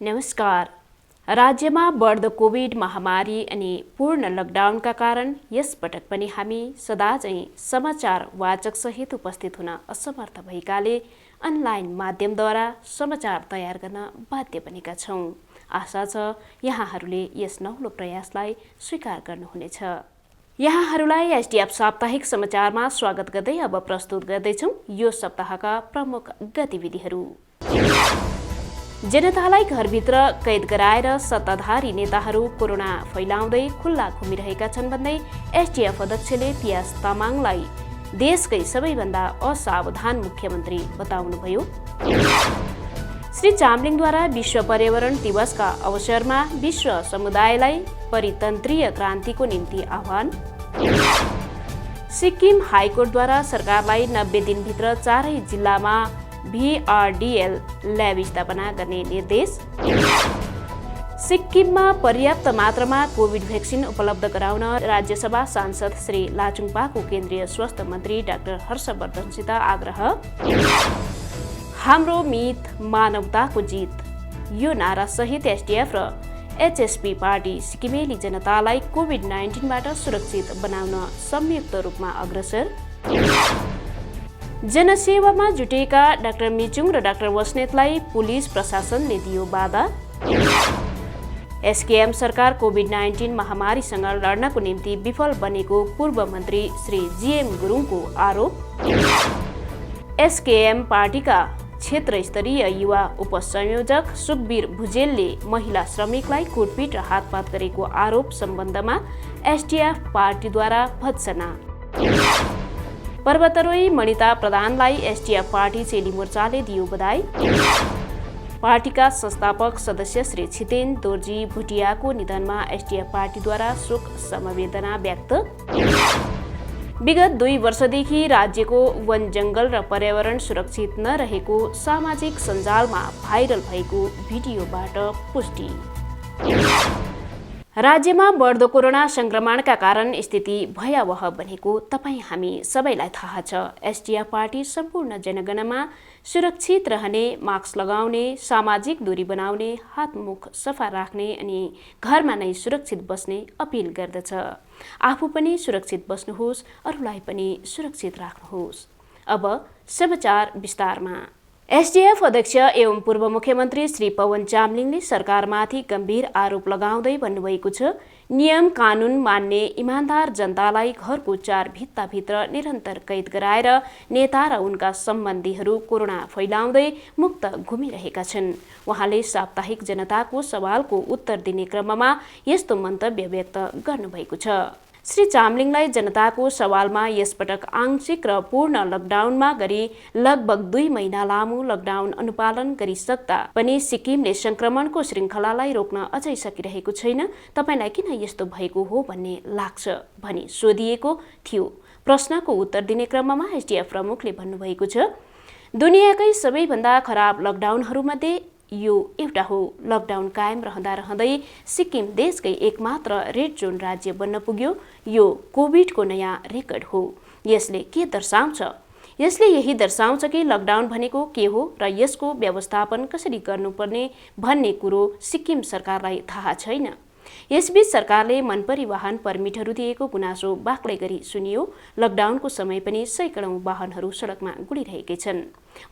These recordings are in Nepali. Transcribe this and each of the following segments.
नमस्कार। राज्यमा बढ्दो कोभिड महामारी अनि पूर्ण लकडाउनका कारण यस पटक पनि हामी सदाझैँ समाचार वाचक सहित उपस्थित हुन असमर्थ भएकाले अनलाइन माध्यमद्वारा समाचार तयार गर्न बाध्य बनेका छौँ। आशा छ यहाँहरूले यस नौलो प्रयासलाई स्वीकार गर्नुहुनेछ। यहाँहरूलाई एसडीएफ साप्ताहिक समाचारमा स्वागत गर्दै अब प्रस्तुत गर्दैछौँ यो सप्ताहका प्रमुख गतिविधिहरू। जनतालाई घरभित्र कैद गराएर सत्ताधारी नेताहरू कोरोना फैलाउँदै खुल्ला घुमिरहेका छन् भन्दै एसडीएफ अध्यक्षले पियास तामाङलाई देशकै सबैभन्दा असावधान मुख्यमन्त्री बताउनुभयो। श्री चामलिङद्वारा विश्व पर्यावरण दिवसका अवसरमा विश्व समुदायलाई परितन्त्रीय क्रान्तिको निम्ति आह्वान। सिक्किम हाइकोर्टद्वारा सरकारलाई 90 दिनभित्र चारै जिल्लामा VRDL ल्याब स्थापना गर्ने निर्देश। सिक्किममा पर्याप्त मात्रामा कोभिड भ्याक्सिन उपलब्ध गराउन राज्यसभा सांसद श्री लाचुङपाको केन्द्रीय स्वास्थ्य मन्त्री डाक्टर हर्षवर्धनसित आग्रह। हाम्रो मित मानवताको जित यो नारा सहित एसडीएफ र एचएसपी पार्टी सिक्किमेली जनतालाई कोभिड-19बाट सुरक्षित बनाउन संयुक्त रूपमा अग्रसर। जनसेवामा जुटेका डाक्टर मिचुङ र डाक्टर बस्नेतलाई पुलिस प्रशासनले दियो बाधा। एसकेएम सरकार कोभिड-19 महामारीसँग लड्नको निम्ति विफल बनेको पूर्व मन्त्री श्री जीएम गुरुङको आरोप। एसकेएम पार्टीका क्षेत्र स्तरीय युवा उपसंयोजक सुखबीर भुजेलले महिला श्रमिकलाई कुटपिट र हातपात गरेको आरोप सम्बन्धमा एसडीएफ पार्टीद्वारा भत्सना। पर्वतारोही मणिता प्रधानलाई एसडीएफ पार्टी चेली मोर्चाले दियो बधाई। पार्टीका संस्थापक सदस्य श्री छितेन दोर्जी भुटियाको निधनमा एसडीएफ पार्टीद्वारा शोक समवेदना व्यक्त। विगत 2 वर्षदेखि राज्यको वन जङ्गल र पर्यावरण सुरक्षित नरहेको सामाजिक सञ्जालमा भाइरल भएको भिडियोबाट पुष्टि। राज्यमा बढ्दो कोरोना संक्रमणका कारण स्थिति भयावह बनेको तपाईँ हामी सबैलाई थाहा छ। एसडीएफ पार्टी सम्पूर्ण जनगणमा सुरक्षित रहने, मास्क लगाउने, सामाजिक दूरी बनाउने, हात मुख सफा राख्ने अनि घरमा नै सुरक्षित बस्ने अपील गर्दछ। आफू पनि सुरक्षित बस्नुहोस्, अरूलाई पनि सुरक्षित राख्नुहोस्। अब समाचार विस्तारमा। एसडीएफ अध्यक्ष एवं पूर्व मुख्यमन्त्री श्री पवन चामलिङले सरकारमाथि गम्भीर आरोप लगाउँदै भन्नुभएको छ, नियम कानुन मान्ने इमान्दार जनतालाई घरको 4 भित्ताभित्र निरन्तर कैद गराएर नेता र उनका सम्बन्धीहरू कोरोना फैलाउँदै मुक्त घुमिरहेका छन्। उहाँले साप्ताहिक जनताको सवालको उत्तर दिने क्रममा यस्तो मन्तव्य व्यक्त गर्नुभएको छ। श्री चामलिङलाई जनताको सवालमा यसपटक आंशिक र पूर्ण लकडाउनमा गरी लगभग 2 महिना लामो लकडाउन अनुपालन गरिसक्दा पनि सिक्किमले संक्रमणको श्रृङ्खलालाई रोक्न अझै सकिरहेको छैन। तपाईलाई किन यस्तो भएको हो भन्ने लाग्छ भनी सोधिएको थियो। प्रश्नको उत्तर दिने क्रममा एसडीएफ प्रमुखले भन्नुभएको छ, दुनियाँकै सबैभन्दा खराब लकडाउनहरूमध्ये यो एउटा हो। लकडाउन कायम रहँदा रहँदै सिक्किम देशकै एकमात्र रेड जोन राज्य बन्न पुग्यो। यो कोभिडको नयाँ रेकर्ड हो। यसले के दर्शाउँछ? यसले यही दर्शाउँछ कि लकडाउन भनेको के हो र यसको व्यवस्थापन कसरी गर्नुपर्ने भन्ने कुरो सिक्किम सरकारलाई थाहा छैन। यसबीच सरकारले मनपरी वाहन परमिटहरू दिएको गुनासो बाक्लै गरी सुनियो। लकडाउनको समय पनि सैकडौं वाहनहरू सडकमा गुडिरहेकै छन्।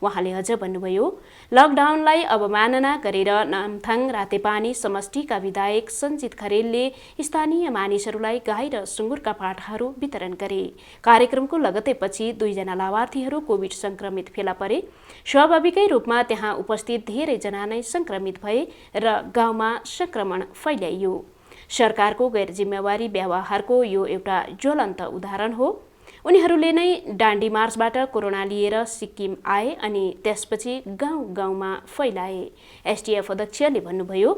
उहाँले अझ भन्नुभयो, लकडाउनलाई अवमानना गरेर नामथाङ रातेपानी समष्टिका विधायक सञ्जित खरेलले स्थानीय मानिसहरूलाई गाई र सुँगुरका पाठाहरू वितरण गरे। कार्यक्रमको लगत्तै पछि 2 जना लाभार्थीहरू कोभिड संक्रमित फेला परे। स्वाभाविकै रूपमा त्यहाँ उपस्थित धेरै जना नै संक्रमित भए र गाउँमा संक्रमण फैल्याइयो। सरकारको गैर जिम्मेवारी व्यवहारको यो एउटा ज्वलन्त उदाहरण हो। उनीहरूले नै डान्डी मार्चबाट कोरोना लिएर सिक्किम आए अनि त्यसपछि गाउँ गाउँमा फैलाए। एसडीएफ अध्यक्षले भन्नुभयो,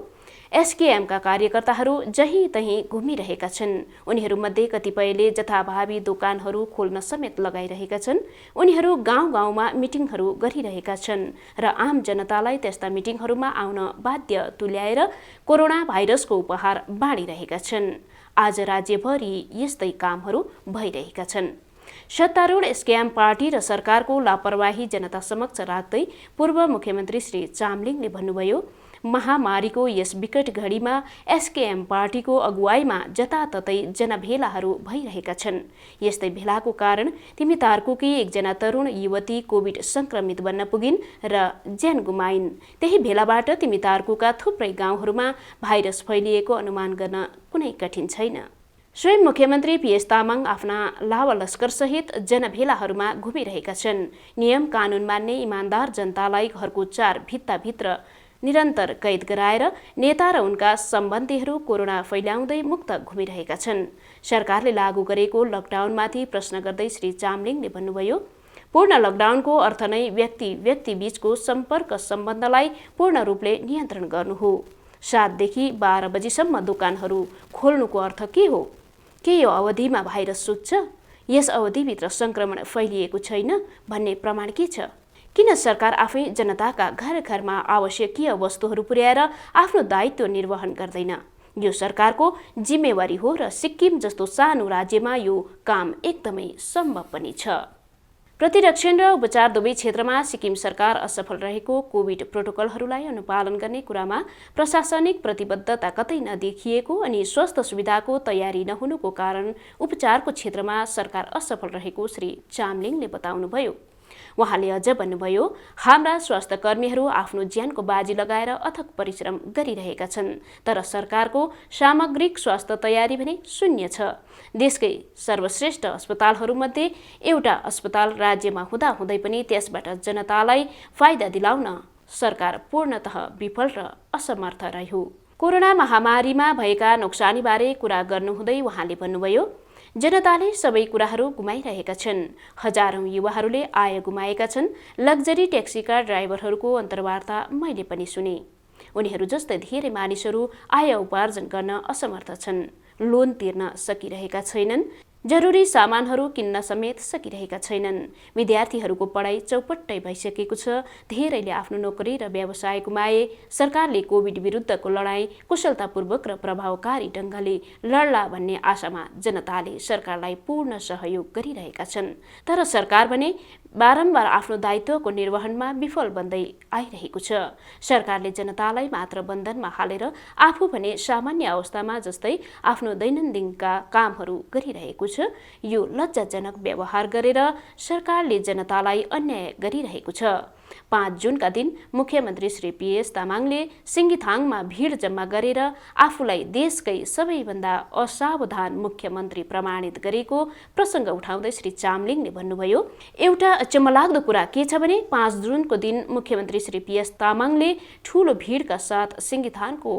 एसकेएमका कार्यकर्ताहरू जहीँ तहीँ घुमिरहेका छन्। उनीहरूमध्ये कतिपयले जथाभावी दोकानहरू खोल्न समेत लगाइरहेका छन्। उनीहरू गाउँ गाउँमा मिटिङहरू गरिरहेका छन् र आम जनतालाई त्यस्ता मिटिङहरूमा आउन बाध्य तुल्याएर कोरोना भाइरसको उपहार बाँडिरहेका छन्। आज राज्यभरि यस्तै कामहरू भइरहेका छन्। सत्तारूढ एसकेएम पार्टी र सरकारको लापरवाही जनता समक्ष राख्दै पूर्व मुख्यमन्त्री श्री चामलिङले भन्नुभयो, महामारीको यस विकट घडीमा एसकेएम पार्टीको अगुवाईमा जताततै जनभेलाहरू भइरहेका छन्। यस्तै भेलाको कारण तिमितार्कुकी एकजना तरुण युवती कोभिड संक्रमित बन्न पुगिन् र ज्यान गुमाइन्। त्यही भेलाबाट तिमितार्कुका थुप्रै गाउँहरूमा भाइरस फैलिएको अनुमान गर्न कुनै कठिन छैन। स्वयं मुख्यमन्त्री पीएस तामाङ आफ्ना लावा लस्करसहित जनभेलाहरूमा घुमिरहेका छन्। नियम कानुन मान्ने इमान्दार जनतालाई घरको चार भित्ताभित्र निरन्तर कैद गराएर नेता र उनका सम्बन्धीहरू कोरोना फैल्याउँदै मुक्त घुमिरहेका छन्। सरकारले लागू गरेको लकडाउनमाथि प्रश्न गर्दै श्री चामलिङले भन्नुभयो, पूर्ण लकडाउनको अर्थ नै व्यक्ति बीचको सम्पर्क सम्बन्धलाई पूर्ण रूपले नियन्त्रण गर्नु हो। 7 देखि 12 बजीसम्म दोकानहरू खोल्नुको अर्थ के हो? के यो अवधिमा भाइरस सुत्छ? यस अवधिभित्र संक्रमण फैलिएको छैन भन्ने प्रमाण के छ? किन सरकार आफै जनताका घर घरमा आवश्यकीय वस्तुहरू पुर्याएर आफ्नो दायित्व निर्वहन गर्दैन? यो सरकारको जिम्मेवारी हो र सिक्किम जस्तो सानो राज्यमा यो काम एकदमै सम्भव पनि छ। प्रतिरक्षण र उपचार दुवै क्षेत्रमा सिक्किम सरकार असफल रहेको कोभिड प्रोटोकलहरूलाई अनुपालन गर्ने कुरामा प्रशासनिक प्रतिबद्धता कतै नदेखिएको अनि स्वास्थ्य सुविधाको तयारी नहुनुको कारण उपचारको क्षेत्रमा सरकार असफल रहेको श्री चामलिङले बताउनुभयो। उहाँले अझ भन्नुभयो, हाम्रा स्वास्थ्य कर्मीहरू आफ्नो ज्यानको बाजी लगाएर अथक परिश्रम गरिरहेका छन्, तर सरकारको सामग्रिक स्वास्थ्य तयारी भने शून्य छ। देशकै सर्वश्रेष्ठ अस्पतालहरूमध्ये एउटा अस्पताल राज्यमा हुँदाहुँदै पनि त्यसबाट जनतालाई फाइदा दिलाउन सरकार पूर्णतः विफल र असमर्थ रह्यो। कोरोना महामारीमा भएका नोक्सानीबारे कुरा गर्नुहुँदै उहाँले भन्नुभयो, जनताले सबै कुराहरू गुमाइरहेका छन्। हजारौं युवाहरूले आय गुमाएका छन्। लग्जरी ट्याक्सीका ड्राइभरहरूको अन्तर्वार्ता मैले पनि सुने। उनीहरू जस्तै धेरै मानिसहरू आय उपार्जन गर्न असमर्थ छन्। लोन तिर्न सकिरहेका छैनन्। जरुरी सामानहरू किन्न समेत सकिरहेका छैनन्। विद्यार्थीहरूको पढाइ चौपट्टै भइसकेको छ। धेरैले आफ्नो नोकरी र व्यवसाय गुमाए। सरकारले कोभिड विरुद्धको लडाईँ कुशलतापूर्वक र प्रभावकारी ढङ्गले लड्ला भन्ने आशामा जनताले सरकारलाई पूर्ण सहयोग गरिरहेका छन्। तर सरकार भने बारम्बार आफ्नो दायित्वको निर्वहनमा विफल बन्दै आइरहेको छ। सरकारले जनतालाई मात्र बन्धनमा हालेर आफू भने सामान्य अवस्थामा जस्तै आफ्नो दैनन्दिनका कामहरू गरिरहेको छ। यो लज्जाजनक व्यवहार गरेर सरकारले जनतालाई अन्याय गरिरहेको छ। 5 जुनका दिन मुख्यमन्त्री श्री पीएस तामाङले सिङ्गिथाङमा भिड जम्मा गरेर आफूलाई देशकै सबैभन्दा असावधान मुख्यमन्त्री प्रमाणित गरेको प्रसङ्ग उठाउँदै श्री चामलिङले भन्नुभयो, एउटा अचम्मलाग्दो कुरा के छ भने 5 जुनको दिन मुख्यमन्त्री श्री पीएस तामाङले ठूलो भिडका साथ सिङ्गिथाङको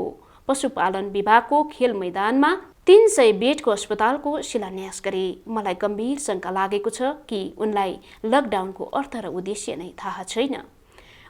पशुपालन विभागको खेल मैदानमा 300 बेडको अस्पतालको शिलान्यास गरे। मलाई गम्भीर शङ्का लागेको छ कि उनलाई लकडाउनको अर्थ र उद्देश्य नै थाहा छैन।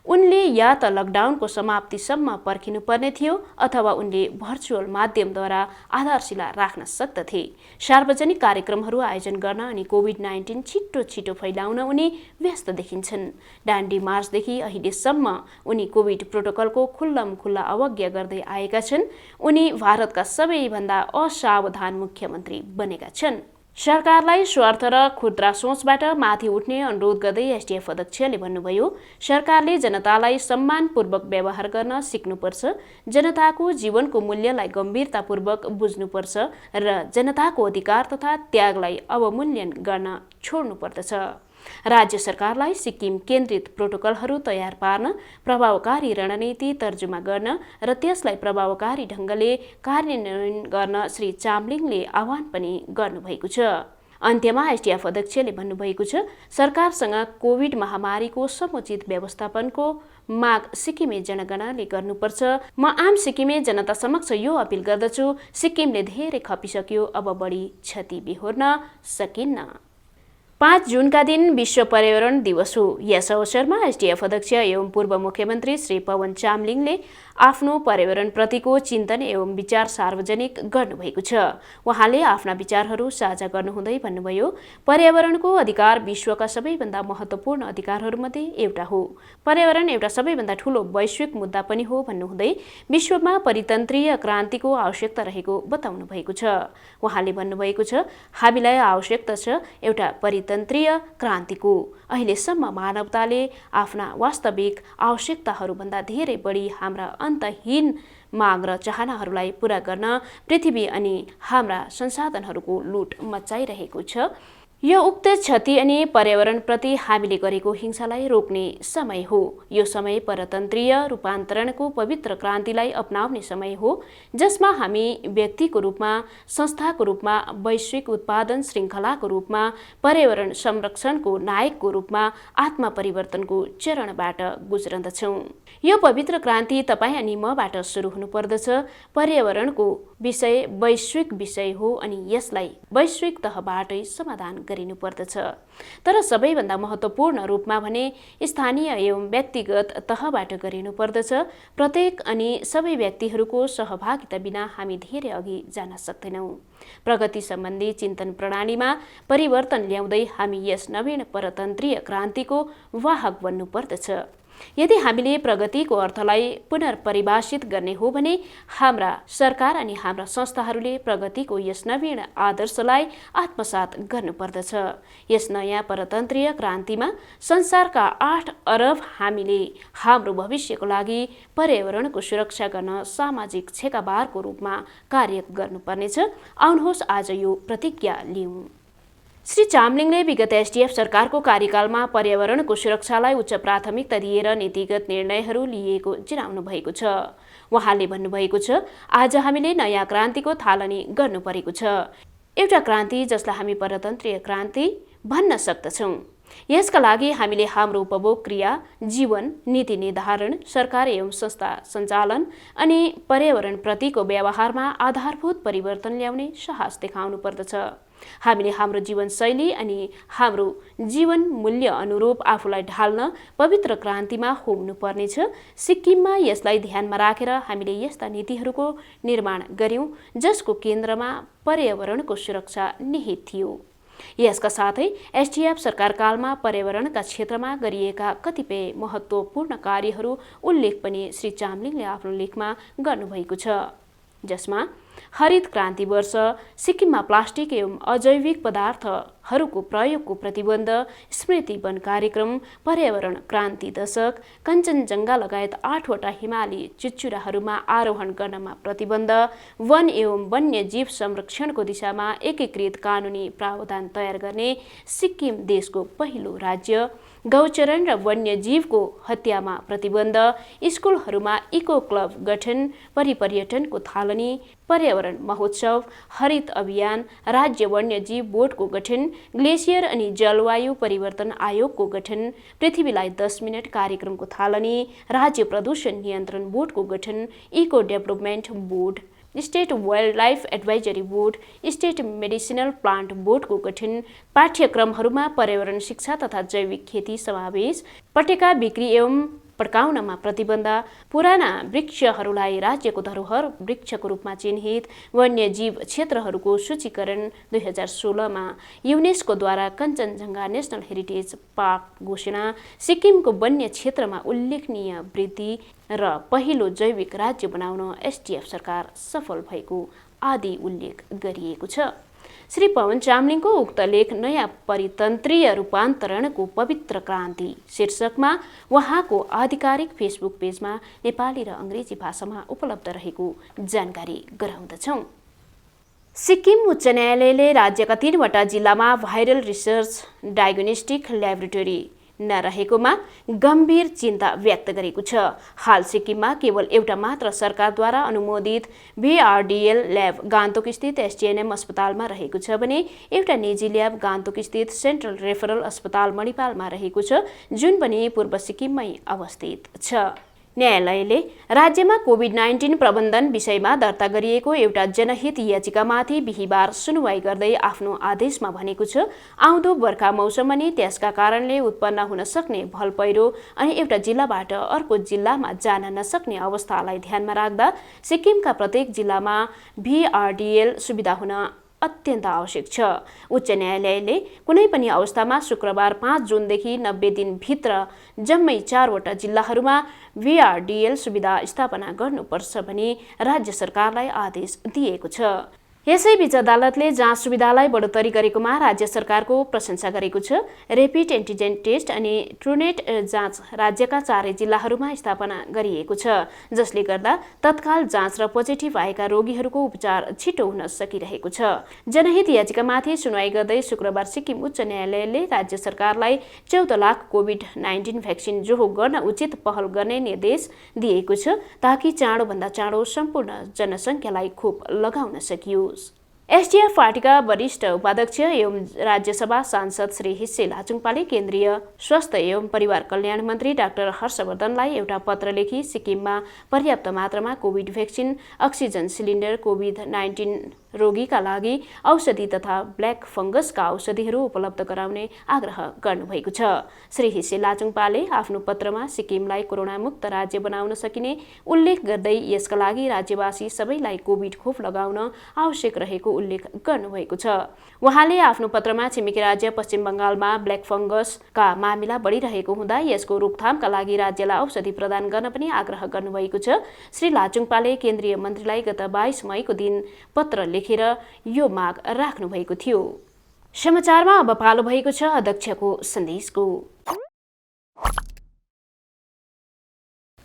उनले या त लकडाउनको समाप्तिसम्म पर्खिनुपर्ने थियो अथवा उनले भर्चुअल माध्यमद्वारा आधारशिला राख्न सक्दथे। सार्वजनिक कार्यक्रमहरू आयोजन गर्न अनि कोभिड-19 छिटो फैलाउन उनी व्यस्त देखिन्छन्। डान्डी मार्चदेखि अहिलेसम्म उनी कोभिड प्रोटोकलको खुल्लमखुल्ला अवज्ञा गर्दै आएका छन्। उनी भारतका सबैभन्दा असावधान मुख्यमन्त्री बनेका छन्। सरकारलाई स्वार्थ र खुद्रा सोचबाट माथि उठ्ने अनुरोध गर्दै एसडिएफ अध्यक्षले भन्नुभयो, सरकारले जनतालाई सम्मानपूर्वक व्यवहार गर्न सिक्नुपर्छ, जनताको जीवनको मूल्यलाई गम्भीरतापूर्वक बुझ्नुपर्छ र जनताको अधिकार तथा त्यागलाई अवमूल्यन गर्न छोड्नुपर्दछ। राज्य सरकारलाई सिक्किम केन्द्रित प्रोटोकलहरू तयार पार्न, प्रभावकारी रणनीति तर्जुमा गर्न र त्यसलाई प्रभावकारी ढङ्गले कार्यान्वयन गर्न श्री चामलिङले आह्वान पनि गर्नुभएको छ। अन्त्यमा एसडिएफ अध्यक्षले भन्नुभएको छ, सरकारसँग कोभिड महामारीको समुचित व्यवस्थापनको माग सिक्किमे जनगणले गर्नुपर्छ। म आम सिक्किमे जनता समक्ष यो अपिल गर्दछु, सिक्किमले धेरै खपिसक्यो, अब बढी क्षति बिहोर्न सकिन्न। 5 जुनका दिन विश्व पर्यावरण दिवस हो। यस अवसरमा एसडिएफ अध्यक्ष एवं पूर्व मुख्यमन्त्री श्री पवन चामलिङले आफ्नो पर्यावरणप्रतिको चिन्तन एवं विचार सार्वजनिक गर्नुभएको छ। उहाँले आफ्ना विचारहरू साझा गर्नुहुँदै भन्नुभयो, पर्यावरणको अधिकार विश्वका सबैभन्दा महत्त्वपूर्ण अधिकारहरूमध्ये एउटा हो। पर्यावरण एउटा सबैभन्दा ठूलो वैश्विक मुद्दा पनि हो भन्नुहुँदै विश्वमा परितन्त्रीय क्रान्तिको आवश्यकता रहेको बताउनु भएको छ। उहाँले भन्नुभएको छ, हामीलाई आवश्यकता छ एउटा परितन्त्रीय क्रान्तिको। अहिलेसम्म मानवताले आफ्ना वास्तविक आवश्यकताहरूभन्दा धेरै बढी हाम्रा अन्तहीन माग र चाहनाहरूलाई पूरा गर्न पृथ्वी अनि हाम्रा संसाधनहरूको लुट मचाइरहेको छ। यो उक्त क्षति अनि पर्यावरणप्रति हामीले गरेको हिंसालाई रोक्ने समय हो। यो समय परतन्त्रीय रूपान्तरणको पवित्र क्रान्तिलाई अपनाउने समय हो, जसमा हामी व्यक्तिको रूपमा, संस्थाको रूपमा, वैश्विक उत्पादन श्रृङ्खलाको रूपमा, पर्यावरण संरक्षणको नायकको रूपमा आत्मा परिवर्तनको चरणबाट गुज्रन्दछौँ। यो पवित्र क्रान्ति तपाईँ अनि मबाट सुरु हुनुपर्दछ। पर्यावरणको विषय वैश्विक विषय हो अनि यसलाई वैश्विक तहबाटै समाधान गरिनुपर्दछ। तर सबैभन्दा महत्त्वपूर्ण रूपमा भने स्थानीय एवं व्यक्तिगत तहबाट गरिनुपर्दछ। प्रत्येक अनि सबै व्यक्तिहरूको सहभागिता बिना हामी धेरै अघि जान सक्दैनौँ। प्रगति सम्बन्धी चिन्तन प्रणालीमा परिवर्तन ल्याउँदै हामी यस नवीन परतन्त्रीय क्रान्तिको वाहक बन्नुपर्दछ। यदि हामीले प्रगतिको अर्थलाई पुनर्परिभाषित गर्ने हो भने हाम्रा सरकार अनि हाम्रा संस्थाहरूले प्रगतिको यस नवीन आदर्शलाई आत्मसात गर्नुपर्दछ। यस नयाँ परतन्त्रीय क्रान्तिमा संसारका 8 अरब हामीले हाम्रो भविष्यको लागि पर्यावरणको सुरक्षा गर्न सामाजिक छेकाबारको रूपमा कार्य गर्नुपर्नेछ। आउनुहोस् आज यो प्रतिज्ञा लिऊँ। श्री चामलिङले विगत एसडीएफ सरकारको कार्यकालमा पर्यावरणको सुरक्षालाई उच्च प्राथमिकता दिएर नीतिगत निर्णयहरू लिएको जनाउनु भएको छ। उहाँले भन्नुभएको छ, आज हामीले नयाँ क्रान्तिको थालनी गर्नु परेको छ। एउटा क्रान्ति जसलाई हामी परतन्त्रीय क्रान्ति भन्न सक्दछौँ। यसका लागि हामीले हाम्रो उपभोग क्रिया, जीवन, नीति निर्धारण, सरकार एवं संस्था सञ्चालन अनि पर्यावरणप्रतिको व्यवहारमा आधारभूत परिवर्तन ल्याउने साहस देखाउनु पर्दछ। हामीले हाम्रो जीवनशैली अनि हाम्रो जीवन मूल्य अनुरूप आफूलाई ढाल्न पवित्र क्रान्तिमा होम्नुपर्नेछ। सिक्किममा यसलाई ध्यानमा राखेर हामीले यस्ता नीतिहरूको निर्माण गर्यौं जसको केन्द्रमा पर्यावरणको सुरक्षा निहित थियो। यसका साथै एसडीएफ सरकारकालमा पर्यावरणका क्षेत्रमा गरिएका कतिपय महत्त्वपूर्ण कार्यहरू उल्लेख पनि श्री चामलिङले आफ्नो लेखमा गर्नुभएको छ, जसमा हरित क्रान्ति वर्ष, सिक्किममा प्लास्टिक एवं अजैविक पदार्थहरूको प्रयोगको प्रतिबन्ध, स्मृति वन कार्यक्रम, पर्यावरण क्रान्ति दशक, कञ्चनजङ्घा लगायत 8वटा हिमाली चुचुराहरूमा आरोहण गर्नमा प्रतिबन्ध, वन एवं वन्यजीव संरक्षणको दिशामा एकीकृत कानुनी प्रावधान तयार गर्ने सिक्किम देशको पहिलो राज्य, गौचरण र वन्यजीवको हत्यामा प्रतिबन्ध, स्कुलहरूमा इको क्लब गठन, परिपर्यटनको थालनी, पर्यावरण महोत्सव, हरित अभियान, राज्य वन्यजीव बोर्डको गठन, ग्लेसियर अनि जलवायु परिवर्तन आयोगको गठन, पृथ्वीलाई 10 मिनट कार्यक्रमको थालनी, राज्य प्रदूषण नियन्त्रण बोर्डको गठन, eco development board, state wild life advisory board, state medicinal plant बोर्डको गठन, पाठ्यक्रमहरूमा पर्यावरण शिक्षा तथा जैविक खेती समावेश, पटेका बिक्री एवं पड्काउनमा प्रतिबन्ध, पुराना वृक्षहरूलाई राज्यको धरोहर वृक्षको रूपमा चिन्हित, वन्यजीव क्षेत्रहरूको सूचीकरण 2016मा युनेस्कोद्वारा कञ्चनजङ्घा नेसनल हेरिटेज पार्क घोषणा, सिक्किमको वन्य क्षेत्रमा उल्लेखनीय वृद्धि र पहिलो जैविक राज्य बनाउन एसडीएफ सरकार सफल भएको आदि उल्लेख गरिएको छ। श्री पवन चामलिङको उक्त लेख नयाँ परितन्त्रीय रूपान्तरणको पवित्र क्रान्ति शीर्षकमा उहाँको आधिकारिक फेसबुक पेजमा नेपाली र अङ्ग्रेजी भाषामा उपलब्ध रहेको जानकारी गराउँदछौँ। सिक्किम उच्च न्यायालयले राज्यका 3वटा जिल्लामा भाइरल रिसर्च डायग्नोस्टिक ल्याबोरेटरी नरहेकोमा गम्भीर चिन्ता व्यक्त गरेको छ। हाल सिक्किममा केवल एउटा मात्र सरकारद्वारा अनुमोदित VRDL ल्याब गान्तोक स्थित STNM अस्पतालमा रहेको छ भने एउटा निजी ल्याब गान्तोक स्थित सेन्ट्रल रेफरल अस्पताल मणिपालमा रहेको छ, जुन पनि पूर्व सिक्किममै अवस्थित छ। न्यायालयले राज्यमा कोभिड-19 प्रबन्धन विषयमा दर्ता गरिएको एउटा जनहित याचिकामाथि बिहिबार सुनुवाई गर्दै आफ्नो आदेशमा भनेको छ, आउँदो बर्खा मौसम अनि त्यसका कारणले उत्पन्न हुन सक्ने भलपैह्रो अनि एउटा जिल्लाबाट अर्को जिल्लामा जान नसक्ने अवस्थालाई ध्यानमा राख्दा सिक्किमका प्रत्येक जिल्लामा VRDL सुविधा हुन अत्यन्त आवश्यक छ। उच्च न्यायालयले कुनै पनि अवस्थामा शुक्रबार 5 जुनदेखि 90 दिनभित्र जम्मै 4वटा जिल्लाहरूमा VRDL सुविधा स्थापना गर्नुपर्छ भनी राज्य सरकारलाई आदेश दिएको छ। यसैबीच अदालतले जाँच सुविधालाई बढोत्तरी गरेकोमा राज्य सरकारको प्रशंसा गरेको छ। रेपिड एन्टिजेन टेस्ट अनि ट्रुनेट जाँच राज्यका 4 जिल्लाहरूमा स्थापना गरिएको छ, जसले गर्दा तत्काल जाँच र पोजिटिभ आएका रोगीहरूको उपचार छिटो हुन सकिरहेको छ। जनहित याचिकामाथि सुनवाई गर्दै शुक्रबार सिक्किम उच्च न्यायालयले राज्य सरकारलाई 14 लाख कोभिड-19 भ्याक्सिन जोहो गर्न उचित पहल गर्ने निर्देश दिएको छ, ताकि चाँडोभन्दा चाँडो सम्पूर्ण जनसङ्ख्यालाई खोप लगाउन सकियोस्। एसडीएफ पार्टीका वरिष्ठ उपाध्यक्ष एवं राज्यसभा सांसद श्री हिस्से लाचुङपाले केन्द्रीय स्वास्थ्य एवं परिवार कल्याण मन्त्री डाक्टर हर्षवर्धनलाई एउटा पत्र लेखी सिक्किममा पर्याप्त मात्रामा कोभिड भ्याक्सिन, अक्सिजन सिलिन्डर, कोभिड-19 रोगीका लागि औषधि तथा ब्ल्याक फंगसका औषधिहरू उपलब्ध गराउने आग्रह गर्नुभएको छ। श्री हिस्से लाचुङपाले आफ्नो पत्रमा सिक्किमलाई कोरोना मुक्त राज्य बनाउन सकिने उल्लेख गर्दै यसका लागि राज्यवासी सबैलाई कोभिड खोप लगाउन आवश्यक रहेको उल्लेख गर्नुभएको छ। उहाँले आफ्नो पत्रमा छिमेकी राज्य पश्चिम बंगालमा ब्ल्याक फंगसका मामिला बढिरहेको हुँदा यसको रोकथामका लागि राज्यलाई औषधि प्रदान गर्न पनि आग्रह गर्नुभएको छ। श्री लाचुङपाले केन्द्रीय मन्त्रीलाई गत 22 मईको दिन पत्र लेखेर यो माग राख्नु भएको थियो। समाचारमा अब पालो भएको छ अध्यक्षको सन्देशको।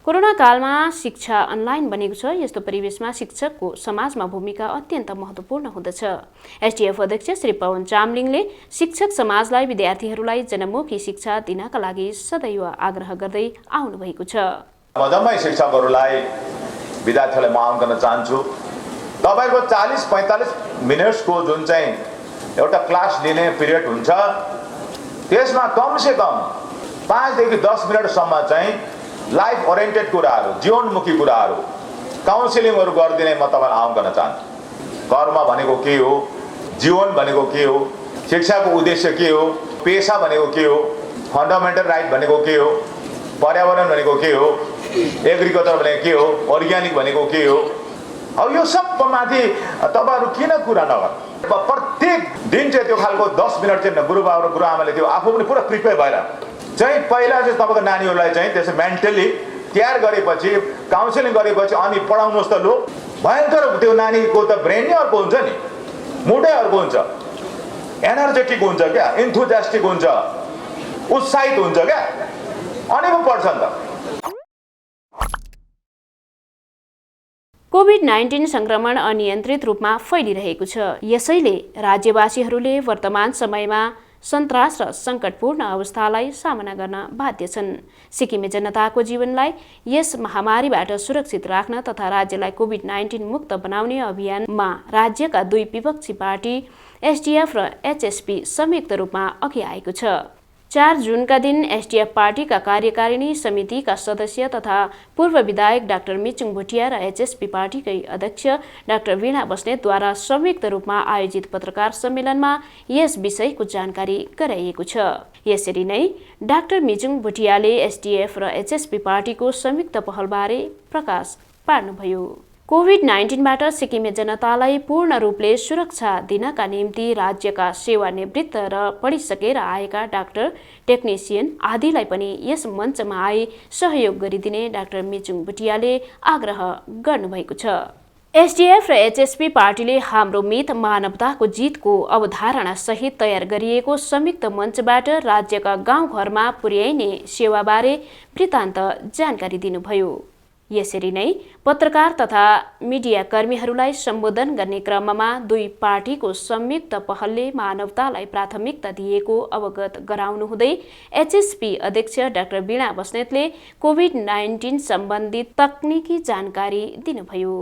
कोरोना कालमा शिक्षा अनलाइन बनेको छ। यस्तो परिवेशमा शिक्षकको समाजमा भूमिका अत्यन्त महत्त्वपूर्ण हुँदछ। एसडीएफ अध्यक्ष श्री पवन चामलिङले शिक्षक समाजलाई विद्यार्थीहरूलाई जनमुखी शिक्षा दिनका लागि सदैव आग्रह गर्दै आउनु भएको छ। जम्मै शिक्षकहरूलाई विद्यार्थीहरूलाई म आह्वान गर्न चाहन्छु, तपाईको 40-45 मिनटको जुन चाहिँ एउटा क्लास लिने पिरियड हुन्छ, त्यसमा कमसे कम 5 देखि 10 मिनटसम्म चाहिँ लाइफ ओरिएन्टेड कुराहरू, जीवनमुखी कुराहरू, काउन्सिलिङहरू गरिदिने म तपाईलाई आह्वान गर्न चाहन्छु। कर्म भनेको के हो, जीवन भनेको के हो, शिक्षाको उद्देश्य के हो, पेशा भनेको के हो, फन्डामेन्टल राइट भनेको के हो, पर्यावरण भनेको के हो, एग्रिकल्चर भनेको के हो, अर्ग्यानिक भनेको के हो, अब यो सबमाथि तपाईहरु किन कुरा नगर्नु? प्रत्येक दिन चाहिँ त्यो खालको 10 मिनट चाहिँ गुरुबाबु र गुरुआमाले त्यो आफू पनि पुरा प्रिपेयर भएर चाहिँ पहिला चाहिँ तपाईको नानीहरूलाई चाहिँ त्यसै मेन्टली तयार गरेपछि, काउन्सिलिङ गरेपछि अनि पढाउनुहोस् त लो। भयंकर त्यो नानीको त ब्रेन नै अर्को हुन्छ नि, मुडै अर्को हुन्छ, एनर्जेटिक हुन्छ क्या, इन्थुजियास्टिक हुन्छ, उत्साहित हुन्छ क्या, अनि पो पढ्छ नि त। कोभिड-19 संक्रमण अनियन्त्रित रूपमा फैलिरहेको छ। यसैले राज्यवासीहरूले वर्तमान समयमा सन्तास र सङ्कटपूर्ण अवस्थालाई सामना गर्न बाध्य छन्। सिक्किमे जनताको जीवनलाई यस महामारीबाट सुरक्षित राख्न तथा राज्यलाई कोभिड-19 मुक्त बनाउने अभियानमा राज्यका 2 विपक्षी पार्टी एसडीएफ र एचएसपी संयुक्त रूपमा अघि आएको छ। 4 जुनका दिन एसडीएफ पार्टीका कार्यकारिणी समितिका सदस्य तथा पूर्व विधायक डाक्टर मिचुङ भुटिया र एचएसपी पार्टीकै अध्यक्ष डाक्टर वीणा बस्नेतद्वारा संयुक्त रूपमा आयोजित पत्रकार सम्मेलनमा यस विषयको जानकारी गराइएको छ। यसरी नै डाक्टर मिचुङ भुटियाले एसडीएफ र एचएसपी पार्टीको संयुक्त पहलबारे प्रकाश पार्नुभयो। कोभिड-19बाट सिक्किमे जनतालाई पूर्ण रूपले सुरक्षा दिनका निम्ति राज्यका सेवानिवृत्त र पढिसकेर आएका डाक्टर, टेक्निसियन आदिलाई पनि यस मञ्चमा आई सहयोग गरिदिने डाक्टर मिचुङ भुटियाले आग्रह गर्नुभएको छ। एसडीएफ र एचएसपी पार्टीले हाम्रो मित मानवताको जितको अवधारणा सहित तयार गरिएको संयुक्त मञ्चबाट राज्यका गाउँघरमा पुर्याइने सेवाबारे वृत्तान्त जानकारी दिनुभयो। यसरी नै पत्रकार तथा मिडिया कर्मीहरूलाई सम्बोधन गर्ने क्रममा 2 पार्टीको संयुक्त पहलले मानवतालाई प्राथमिकता दिएको अवगत गराउनु हुँदै एचएसपी अध्यक्ष डाक्टर वीणा बस्नेतले कोभिड-19 सम्बन्धित तकनिकी जानकारी दिनुभयो।